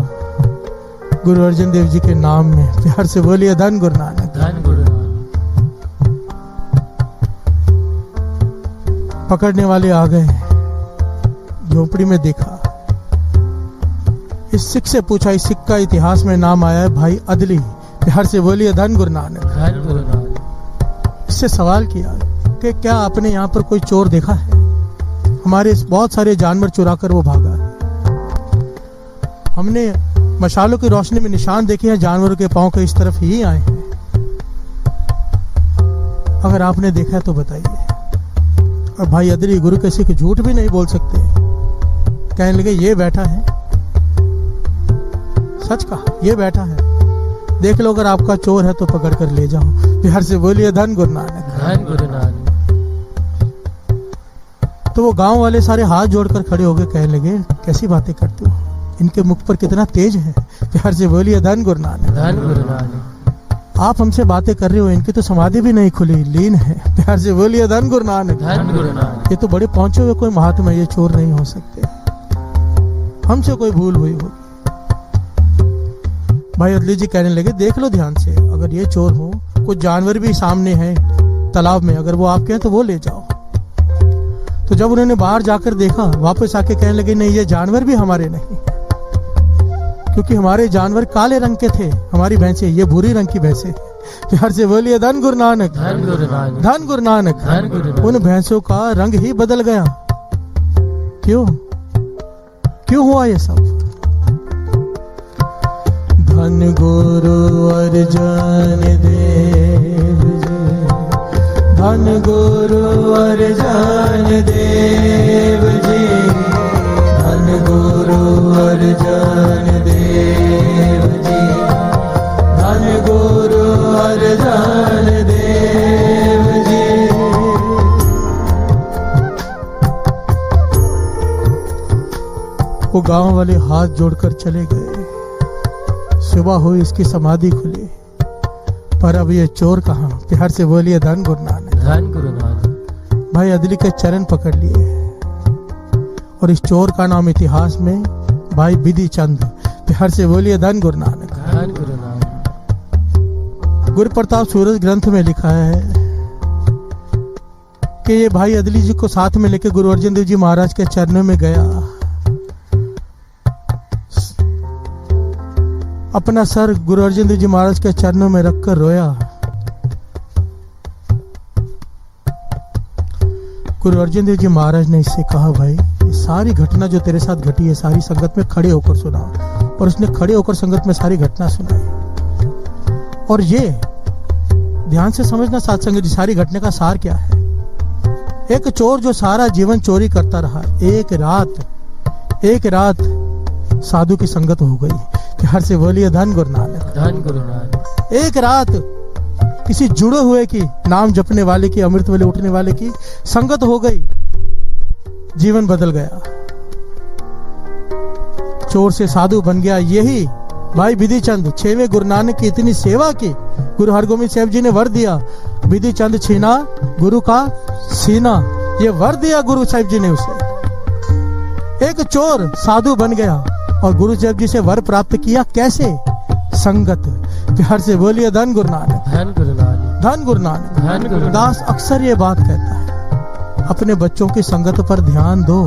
गुरु अर्जन देव जी के नाम में। प्यार से बोलिए धन गुरु नानक। धन गुरु नानक। पकड़ने वाले आ गए, झोपड़ी में देखा। इस सिख से पूछा, इस सिख का इतिहास में नाम आया है भाई अदली। प्यार से बोलिए धन गुरु नानक। धन गुरु नानक। इससे सवाल किया कि क्या आपने यहाँ पर कोई चोर देखा है? हमारे बहुत सारे जानवर चुरा कर वो भागा है। हमने मशालों की रोशनी में निशान देखे हैं, जानवरों के पांव के इस तरफ ही आए हैं। अगर आपने देखा है तो बताइए। और भाई अदली गुरु किसी को झूठ भी नहीं बोल सकते, कहने लगे ये बैठा है, सच कहा, ये बैठा है, देख लो, अगर आपका चोर है तो पकड़ कर ले जाओ। प्यार से बोलिए धन गुरु नानक। धन गुरु नानक। तो वो गांव वाले सारे हाथ जोड़कर खड़े हो गए, कहने लगे कैसी बातें करते हो, इनके मुख पर कितना तेज है। प्यार से बोलिए धन गुरु नानक। धन गुरु नानक। आप हमसे बातें कर रहे हो, इनकी तो समाधि भी नहीं खुली, लीन है। प्यार से बोलिए धन गुरु नानक। धन गुरु नानक। ये तो बड़े पहुंचे हुए कोई महात्मा, ये चोर नहीं हो सकते, हमसे कोई भूल हुई होगी। भाई अदली जी कहने लगे देख लो ध्यान से, अगर ये चोर हो, कुछ जानवर भी सामने हैं तालाब में, अगर वो आपके हैं तो वो ले जाओ। तो जब उन्होंने बाहर जाकर देखा, वापस आके कहने लगे नहीं, ये जानवर भी हमारे नहीं, क्योंकि हमारे जानवर काले रंग के थे, हमारी भैंसे ये भूरी रंग की भैंसे। प्यार से बोलिए धन गुरु नानक। धन गुरु नानक। धन गुरु नानक। धन गुरु नानक। उन भैंसों का रंग ही बदल गया। क्यों हुआ ये सब? धन गुरु अर्जन देव जी, धन गुरु अर्जन देव जी, धन गुरु अर्जन देव जी, धन गुरु अर्जन देव जी। वो गांव वाले हाथ जोड़कर चले गए। सुबह हुई, इसकी समाधि खुली, पर अब ये चोर कहाँ? प्यार से बोलिए धन गुरु नानक। धन गुरु नानक। भाई अदली के चरण पकड़ लिए और इस चोर का नाम इतिहास में भाई विधि चंद। प्यार से बोलिए धन गुरु नानक। धन गुरु नानक। गुरु प्रताप सूरज ग्रंथ में लिखा है कि ये भाई अदली जी को साथ में लेकर गुरु अर्जन देव जी महाराज के चरणों में गया, अपना सर गुरु अर्जन देव जी महाराज के चरणों में रखकर रोया। गुरु अर्जन देव जी महाराज ने इससे कहा भाई ये सारी घटना जो तेरे साथ घटी है, सारी संगत में खड़े होकर सुना। और उसने खड़े होकर संगत में सारी घटना सुनाई। और ये ध्यान से समझना साथ संगत जी, सारी घटना का सार क्या है? एक चोर जो सारा जीवन चोरी करता रहा, एक रात साधु की संगत हो गई। प्यार से बोलिए धन गुरु नानक। धन गुरु नानक। एक रात किसी जुड़े हुए की, नाम जपने वाले की, अमृत वाले उठने वाले की संगत हो गई, जीवन बदल गया, चोर से साधु बन गया। यही भाई विधि चंद 6वें गुरु नानक की इतनी सेवा की, गुरु हरगोविंद साहब जी ने वर दिया, विधि चंद छीना गुरु का सीना, ये वर दिया गुरु साहब जी ने उसे। एक चोर साधु बन गया और गुरु साहब जी से वर प्राप्त किया, कैसे? संगत। प्यार से बोलिए धन गुरु नानक, धन गुरु नानक, धन गुरु नानक। धन गुरु नानक। दास अक्सर ये बात कहता है, अपने बच्चों की संगत पर ध्यान दो,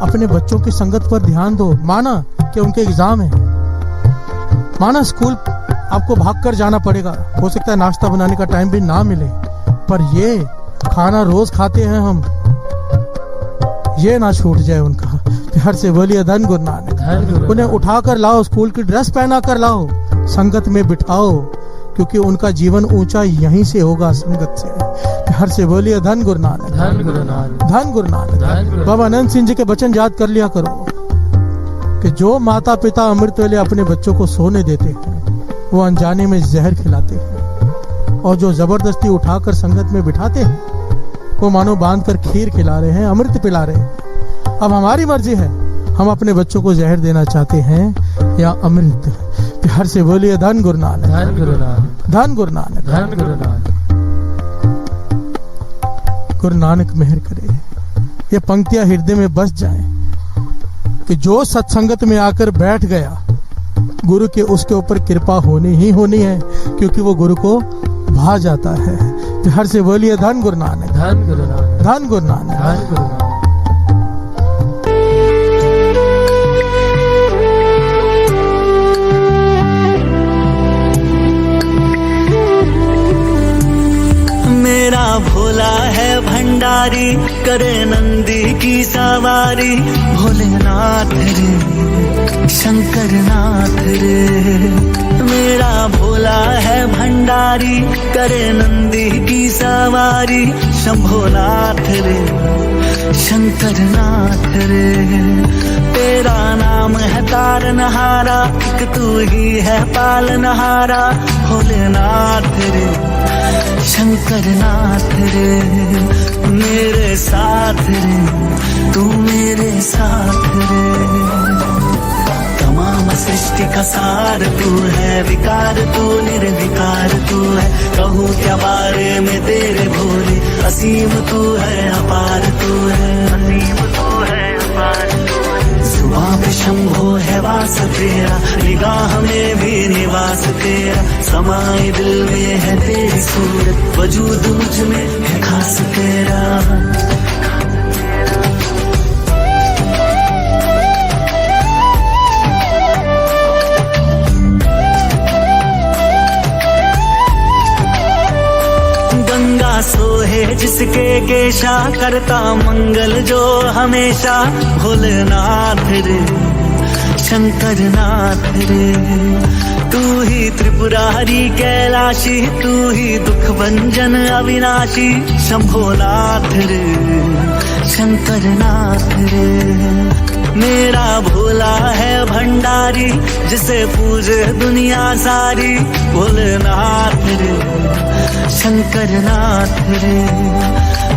अपने बच्चों की संगत पर ध्यान दो। माना कि उनके एग्जाम है, माना स्कूल आपको भागकर जाना पड़ेगा, हो सकता है नाश्ता बनाने का टाइम भी ना मिले, पर ये खाना रोज खाते हैं हम, ये ना छूट जाए उनका। प्यार से बोलिए धन गुरु नानक, धन गुरु। उन्हें उठा कर लाओ, स्कूल की ड्रेस पहना कर लाओ, संगत में बिठाओ, क्योंकि उनका जीवन ऊंचा यहीं से होगा, संगत से। प्यार से बोलिए धन गुरु नानक, धन गुरु नानक, धन गुरु नानक। धन गुरु। बाबा अनंत सिंह जी के वचन याद कर लिया करो कि जो माता पिता अमृत वेले अपने बच्चों को सोने देते हैं, वो अनजाने में जहर खिलाते हैं, और जो जबरदस्ती उठाकर संगत में बिठाते हैं, वो मानो बांध कर खीर खिला रहे हैं, अमृत पिला रहे हैं। अब हमारी मर्जी है, हम अपने बच्चों को जहर देना चाहते हैं या अमृत। प्यार से बोलिए धन गुरु नानक, धन गुरु नानक, धन गुरु नानक, धन गुरु नानक। गुरु नानक मेहर करे, ये पंक्तियां हृदय में बस जाएं कि जो सत्संगत में आकर बैठ गया, गुरु के उसके ऊपर कृपा होनी ही होनी है, क्योंकि वो गुरु को भा जाता है। प्यार से बोलिए धन गुरु नानक, धन गुरु नानक, धन गुरु नानक। धन गुरु नानक। मेरा भोला है भंडारी, करे नंदी की सवारी, भोलेनाथ रे शंकर नाथ रे। मेरा भोला है भंडारी, करे नंदी की सवारी, शंभोनाथ रे शंकर नाथ रे। तेरा नाम है तारनहारा, एक तू ही है पालनहारा, भोलेनाथ रे शंकर नाथ रे। मेरे साथ रे, तू मेरे साथ रे। तमाम सृष्टि का सार तू है, विकार तू निर्विकार तू है, कहूँ क्या बारे में तेरे भोले, असीम तू है अपार तू है, असीम तू है अपार तू है। जुबां पे शंभो है वास तेरा, निगाह में भी निवास तेरा, समाए दिल में है तेरी सूरत, वजूद मुझ में है खास तेरा। गंगा सोहे जिसके केशा, करता मंगल जो हमेशा, भोलेनाथ रे शंकर नाथ रे। तू ही त्रिपुरारी कैलाशी, तू ही दुख भंजन अविनाशी, शंभोनाथ रे शंकर नाथ रे। मेरा भोला है भंडारी, जिसे पूजे दुनिया सारी, भोलेनाथ रे शंकर नाथ रे।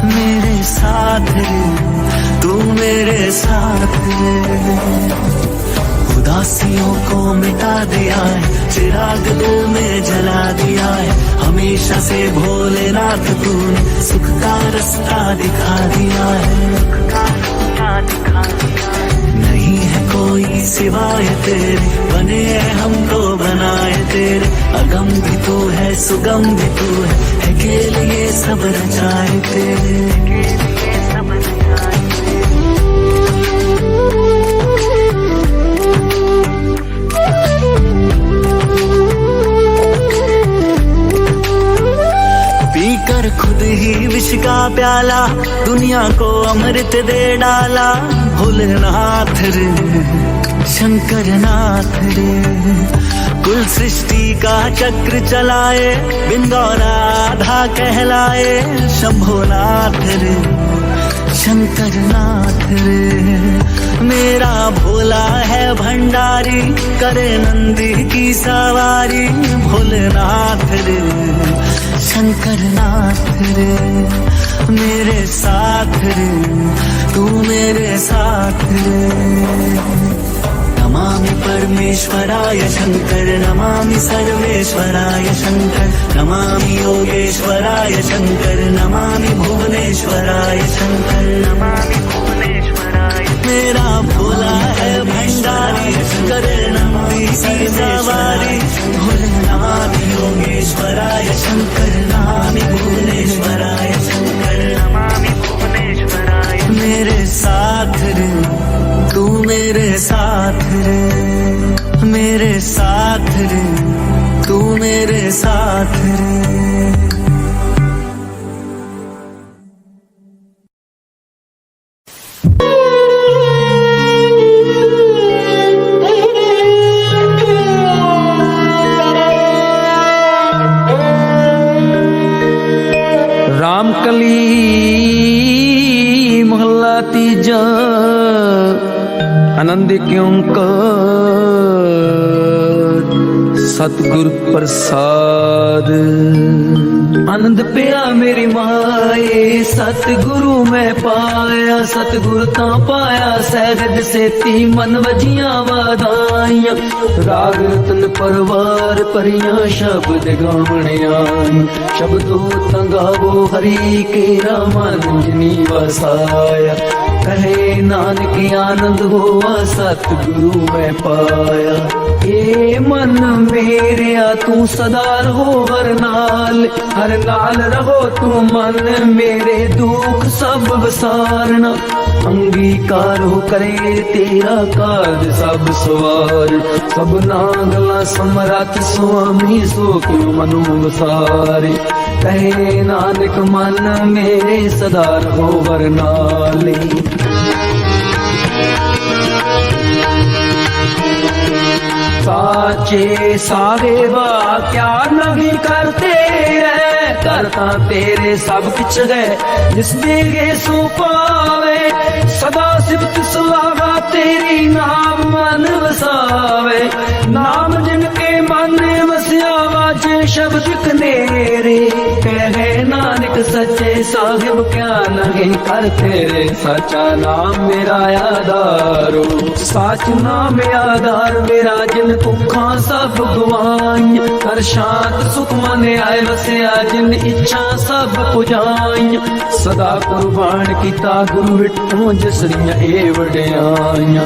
मेरे साथ रे, तू मेरे साथ रे। उदासियों को मिटा दिया है, चिराग दिल में जला दिया है, हमेशा से भोलेनाथ तूने सुख का रास्ता दिखा दिया है, सुख का रास्ता दिखा दिया है। नहीं है कोई सिवाय तेरे, बने हमको बनाए तेरे, अगम भी तू है सुगम भी तू है के लिए सब रचाए तेरे, के लिए सब रचाए तेरे। पीकर खुद ही विष का प्याला, दुनिया को अमृत दे डाला, भोलेनाथ रे शंकर नाथ रे। कुल सृष्टि का चक्र चलाए, बिन गौराधा कहलाए, शंभोनाथ रे शंकर नाथ रे। मेरा भोला है भंडारी, करे नंदी की सवारी, भोलेनाथ रे शंकर नाथ रे। मेरे साथ रे, तू मेरे साथ रे। नमामि परमेश्वराय शंकर नमामि सर्वेश्वराय शंकर नमामि योगेश्वराय शंकर नमामि भुवनेश्वराय शंकर नमामि भुवनेश्वराय मेरा भोला है भंडारी शंकर नमामि सवारी भोले नमामि योगेश्वराय शंकर नमामि भुवनेश्वराय शंकर नमामि भुवनेश्वराय मेरे साथ रे तू मेरे साथ रे मेरे साथ रे तू मेरे साथ रे रामकली मोहल्ला तीजा आनंद क्यों कर सतगुर प्रसाद आनंद पिया मेरी माए सतगुरु मैं पाया सतगुरु ता पाया सहज सेती मन वजिया वादाइयां राग रतन परवार परियां शब्द गावणे आई शब्दों तंगावो हरि के रामन जिनी वसाया कहे नानक आनंद हुआ सतगुरु मैं पाया ए मन मेरे तू सदा रहो हर नाल रहो तू मन मेरे दुख सब विसारना अंगीकार हो करे तेरा काज सब सवार सब नागला समरथ स्वामी सो क्यों मनु वसारे कहे नानक मन मेरे सदा रहो हर नाले साचे साहेबा क्या नहीं करते है करता तेरे सब कुछ है जिस देगे सो पावे सदा सिफत सलाहा तेरी नाम मन वसावे नाम जिनके मन वसिया वाजे शब्द कनेरे कहे नानक सच्चे साहिब क्या नहीं करते रे सच्चा नाम मेरा आधारो सच नाम आधार मेरा जिन भुखा सब गवाई कर शांत सुख मन आए वसिया जिन इच्छा सब पुजाई सदा कुर्बान किता गुरु विठो जसरिया ए वड्याइयां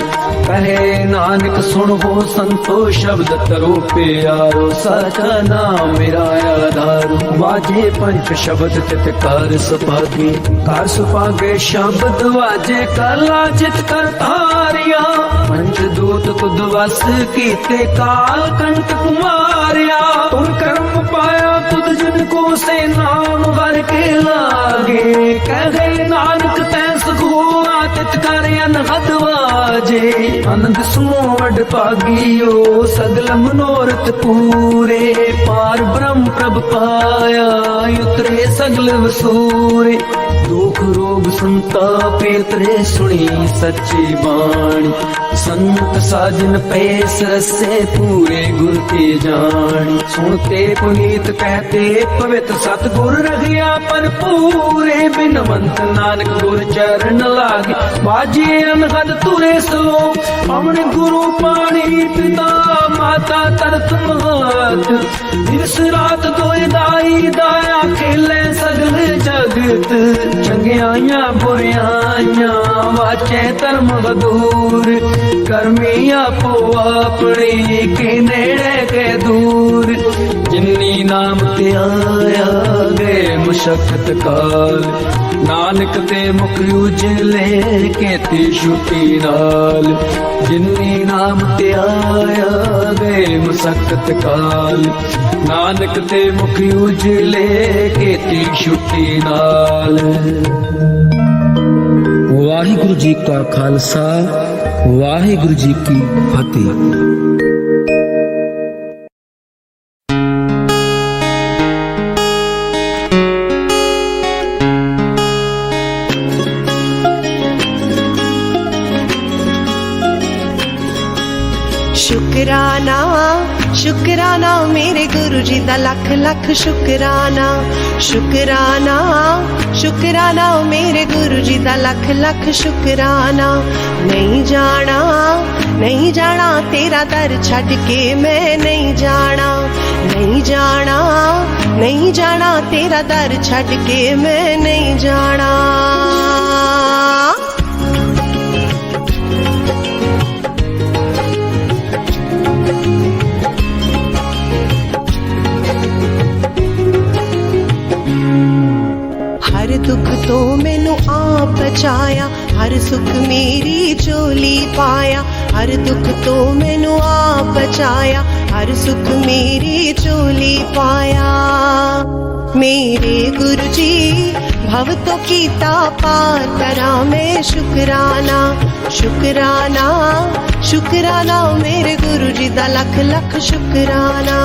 कहे नानक सुन हो संतो शब्द तरो प्यारो सचा नाम मेरा आधार वाजे पंच शब्द चितकार सपागे कार सुपागे शब्द वाजे कला चित कर तारिया पंच दूत खुद वस कीते काल कंठ कुमारिया तुम कर्म पाया तुद जिनको से नाम वर के लागे कहे नानक तैस हुआ तित कर अनहद वाजे आनंद सुमोड पागियो सगल मनोरथ पूरे पार ब्रह्म प्रभ पाया उतरे सगल वसूरे दुख रोग संताप उतरे सुनी सच्ची बाणी संत साजन पैस रसे पूरे गुर के जानी सुनते पुनीत कहते पवित्र सतगुर रहिया पर पूरे बिनवंत नानक गुर चरण लागे बाजे अनहद तुरे सलो हमने गुरु पानी पिता माता तरत महत दिवस रात दोए दाई दाया खेले सगल जगत चंगियाइयां बुरियाइयां वाचे धर्म दूर कर्मी आपो अपनी के नेड़े के दूर जिन्नी नाम ते आया गए मुशक्कत काल नानक ते मुख उजले केती छुट्टी नाल जिन्नी नाम ते आया गए मुशक्कत काल नानक ते मुख उजले केती छुट्टी नाल। वाहिगुरु जी का खालसा वाहिगुरु जी की फतेह। शुकराना शुकराना मेरे गुरु जी दा लख लख शुकराना शुकराना शुकराना मेरे गुरु जी दा लख लख शुकराना नहीं जाना नहीं जाना तेरा दर छड़ के मैं नहीं जाना, नहीं जाना, नहीं जाना तेरा दर छड़ के मैं नहीं जाना। हर दुख तो मैनू आप बचाया, हर सुख मेरी झोली पाया। हर दुख तो मैनू आप बचाया, हर सुख मेरी झोली पाया। मेरे गुरु जी भव तो कीता पार करा मैं शुकराना, शुकराना, शुकराना मेरे गुरु जी दा लख लख शुकराना।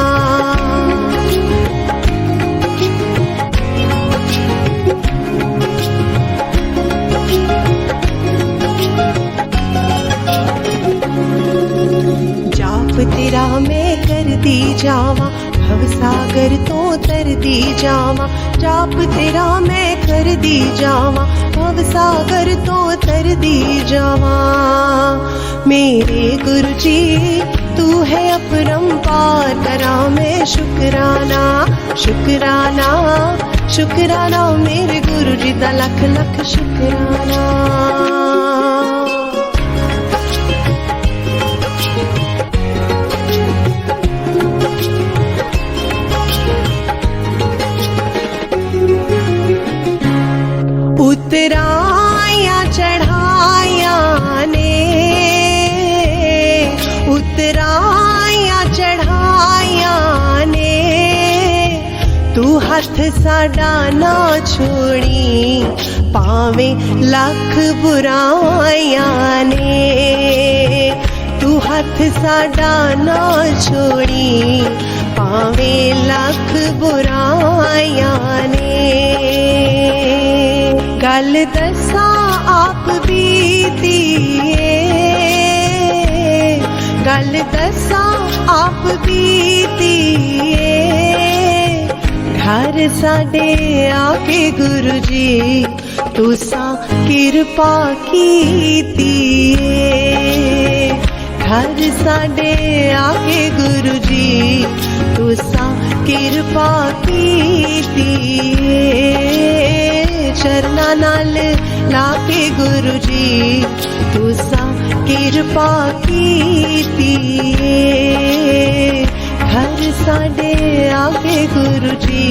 तेरा मैं कर दी जावा, भव सागर तो तर दी जावा। जाप तेरा मैं कर दी जावा, भव सागर तो तर दी जावा। मेरे गुरु जी तू है अपरंपार करा मैं शुकराना, शुकराना, शुकराना मेरे गुरु जी दा लख लख शुकराना। उतराया चढ़ाया ने, उतराया चढ़ाया ने, तू हथ साडा ना छोड़ी पावे लख बुराया ने। तू हथ साडा ना छोड़ी पावे लख बुराया ने। गल दसा आप बीती, गल दसा आप बीती। घर साडे आके गुरु जी तुसा कृपा कीती। घर साडे आके गुरु जी तुसा कृपा कीती। चरना नाल लाके गुरु जी तुसा कृपा कीती। घर साडे आके गुरु जी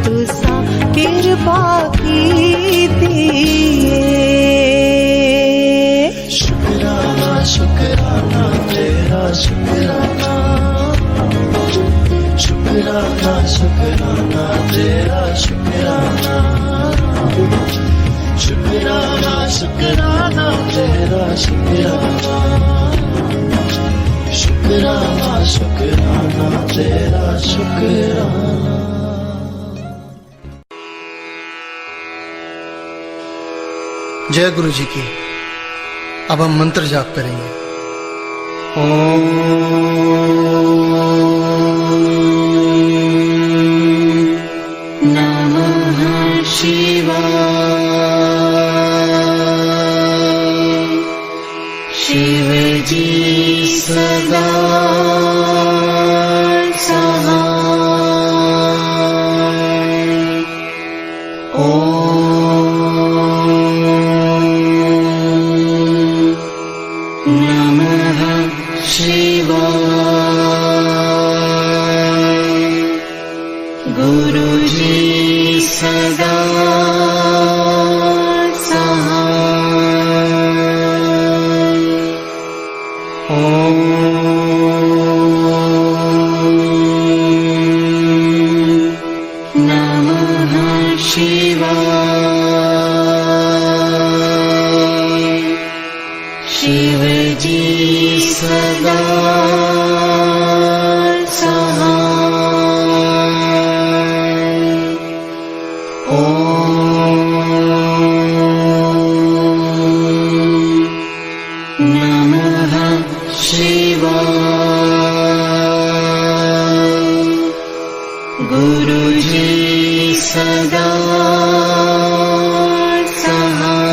तुसा कृपा कीती। शुकराना शुकराना तेरा शुकराना, शुकराना शुकराना तेरा शुकराना, शुकराना शुकराना तेरा शुकराना, शुकराना शुकराना तेरा शुकराना। जय गुरु जी की। अब हम मंत्र जाप करेंगे। नमः शिवाय। शिव जी सदा सहाय। नमः शिवाय। गुरु जी सदा सहाय। नमः शिवाय। शिव जी सदा सहाय। नमः शिवाय। गुरु जी सदा सहाय।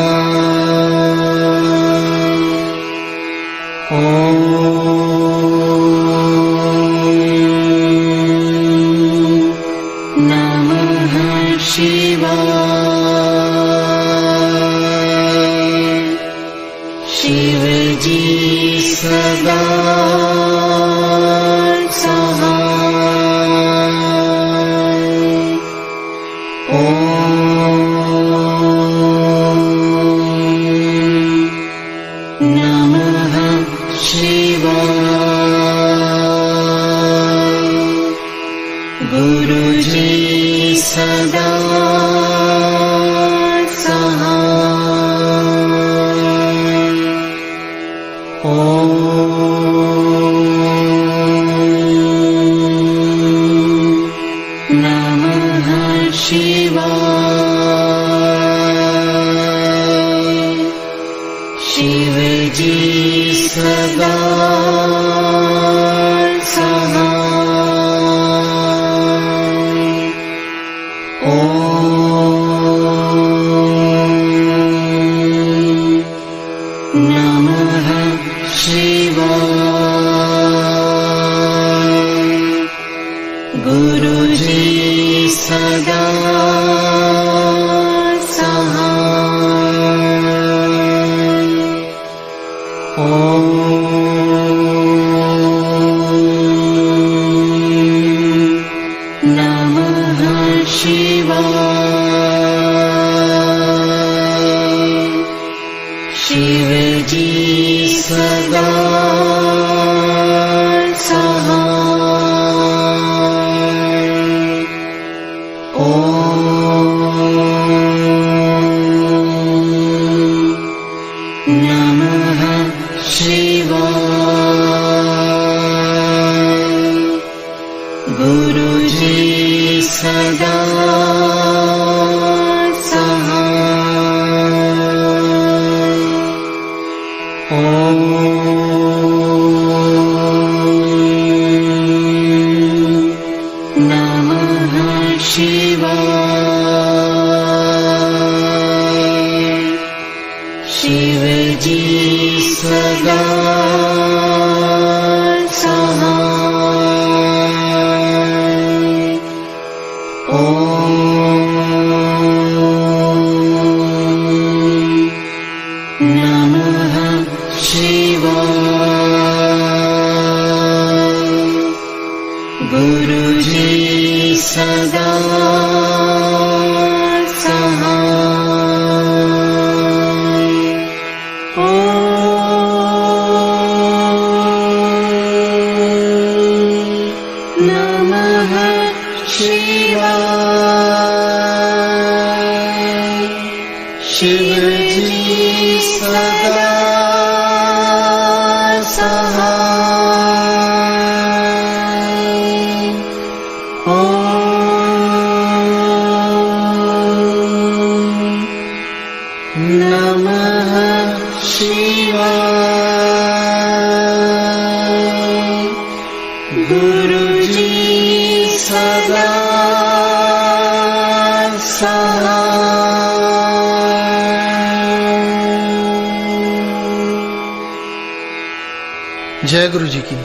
जय गुरु जी की।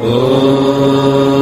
ओ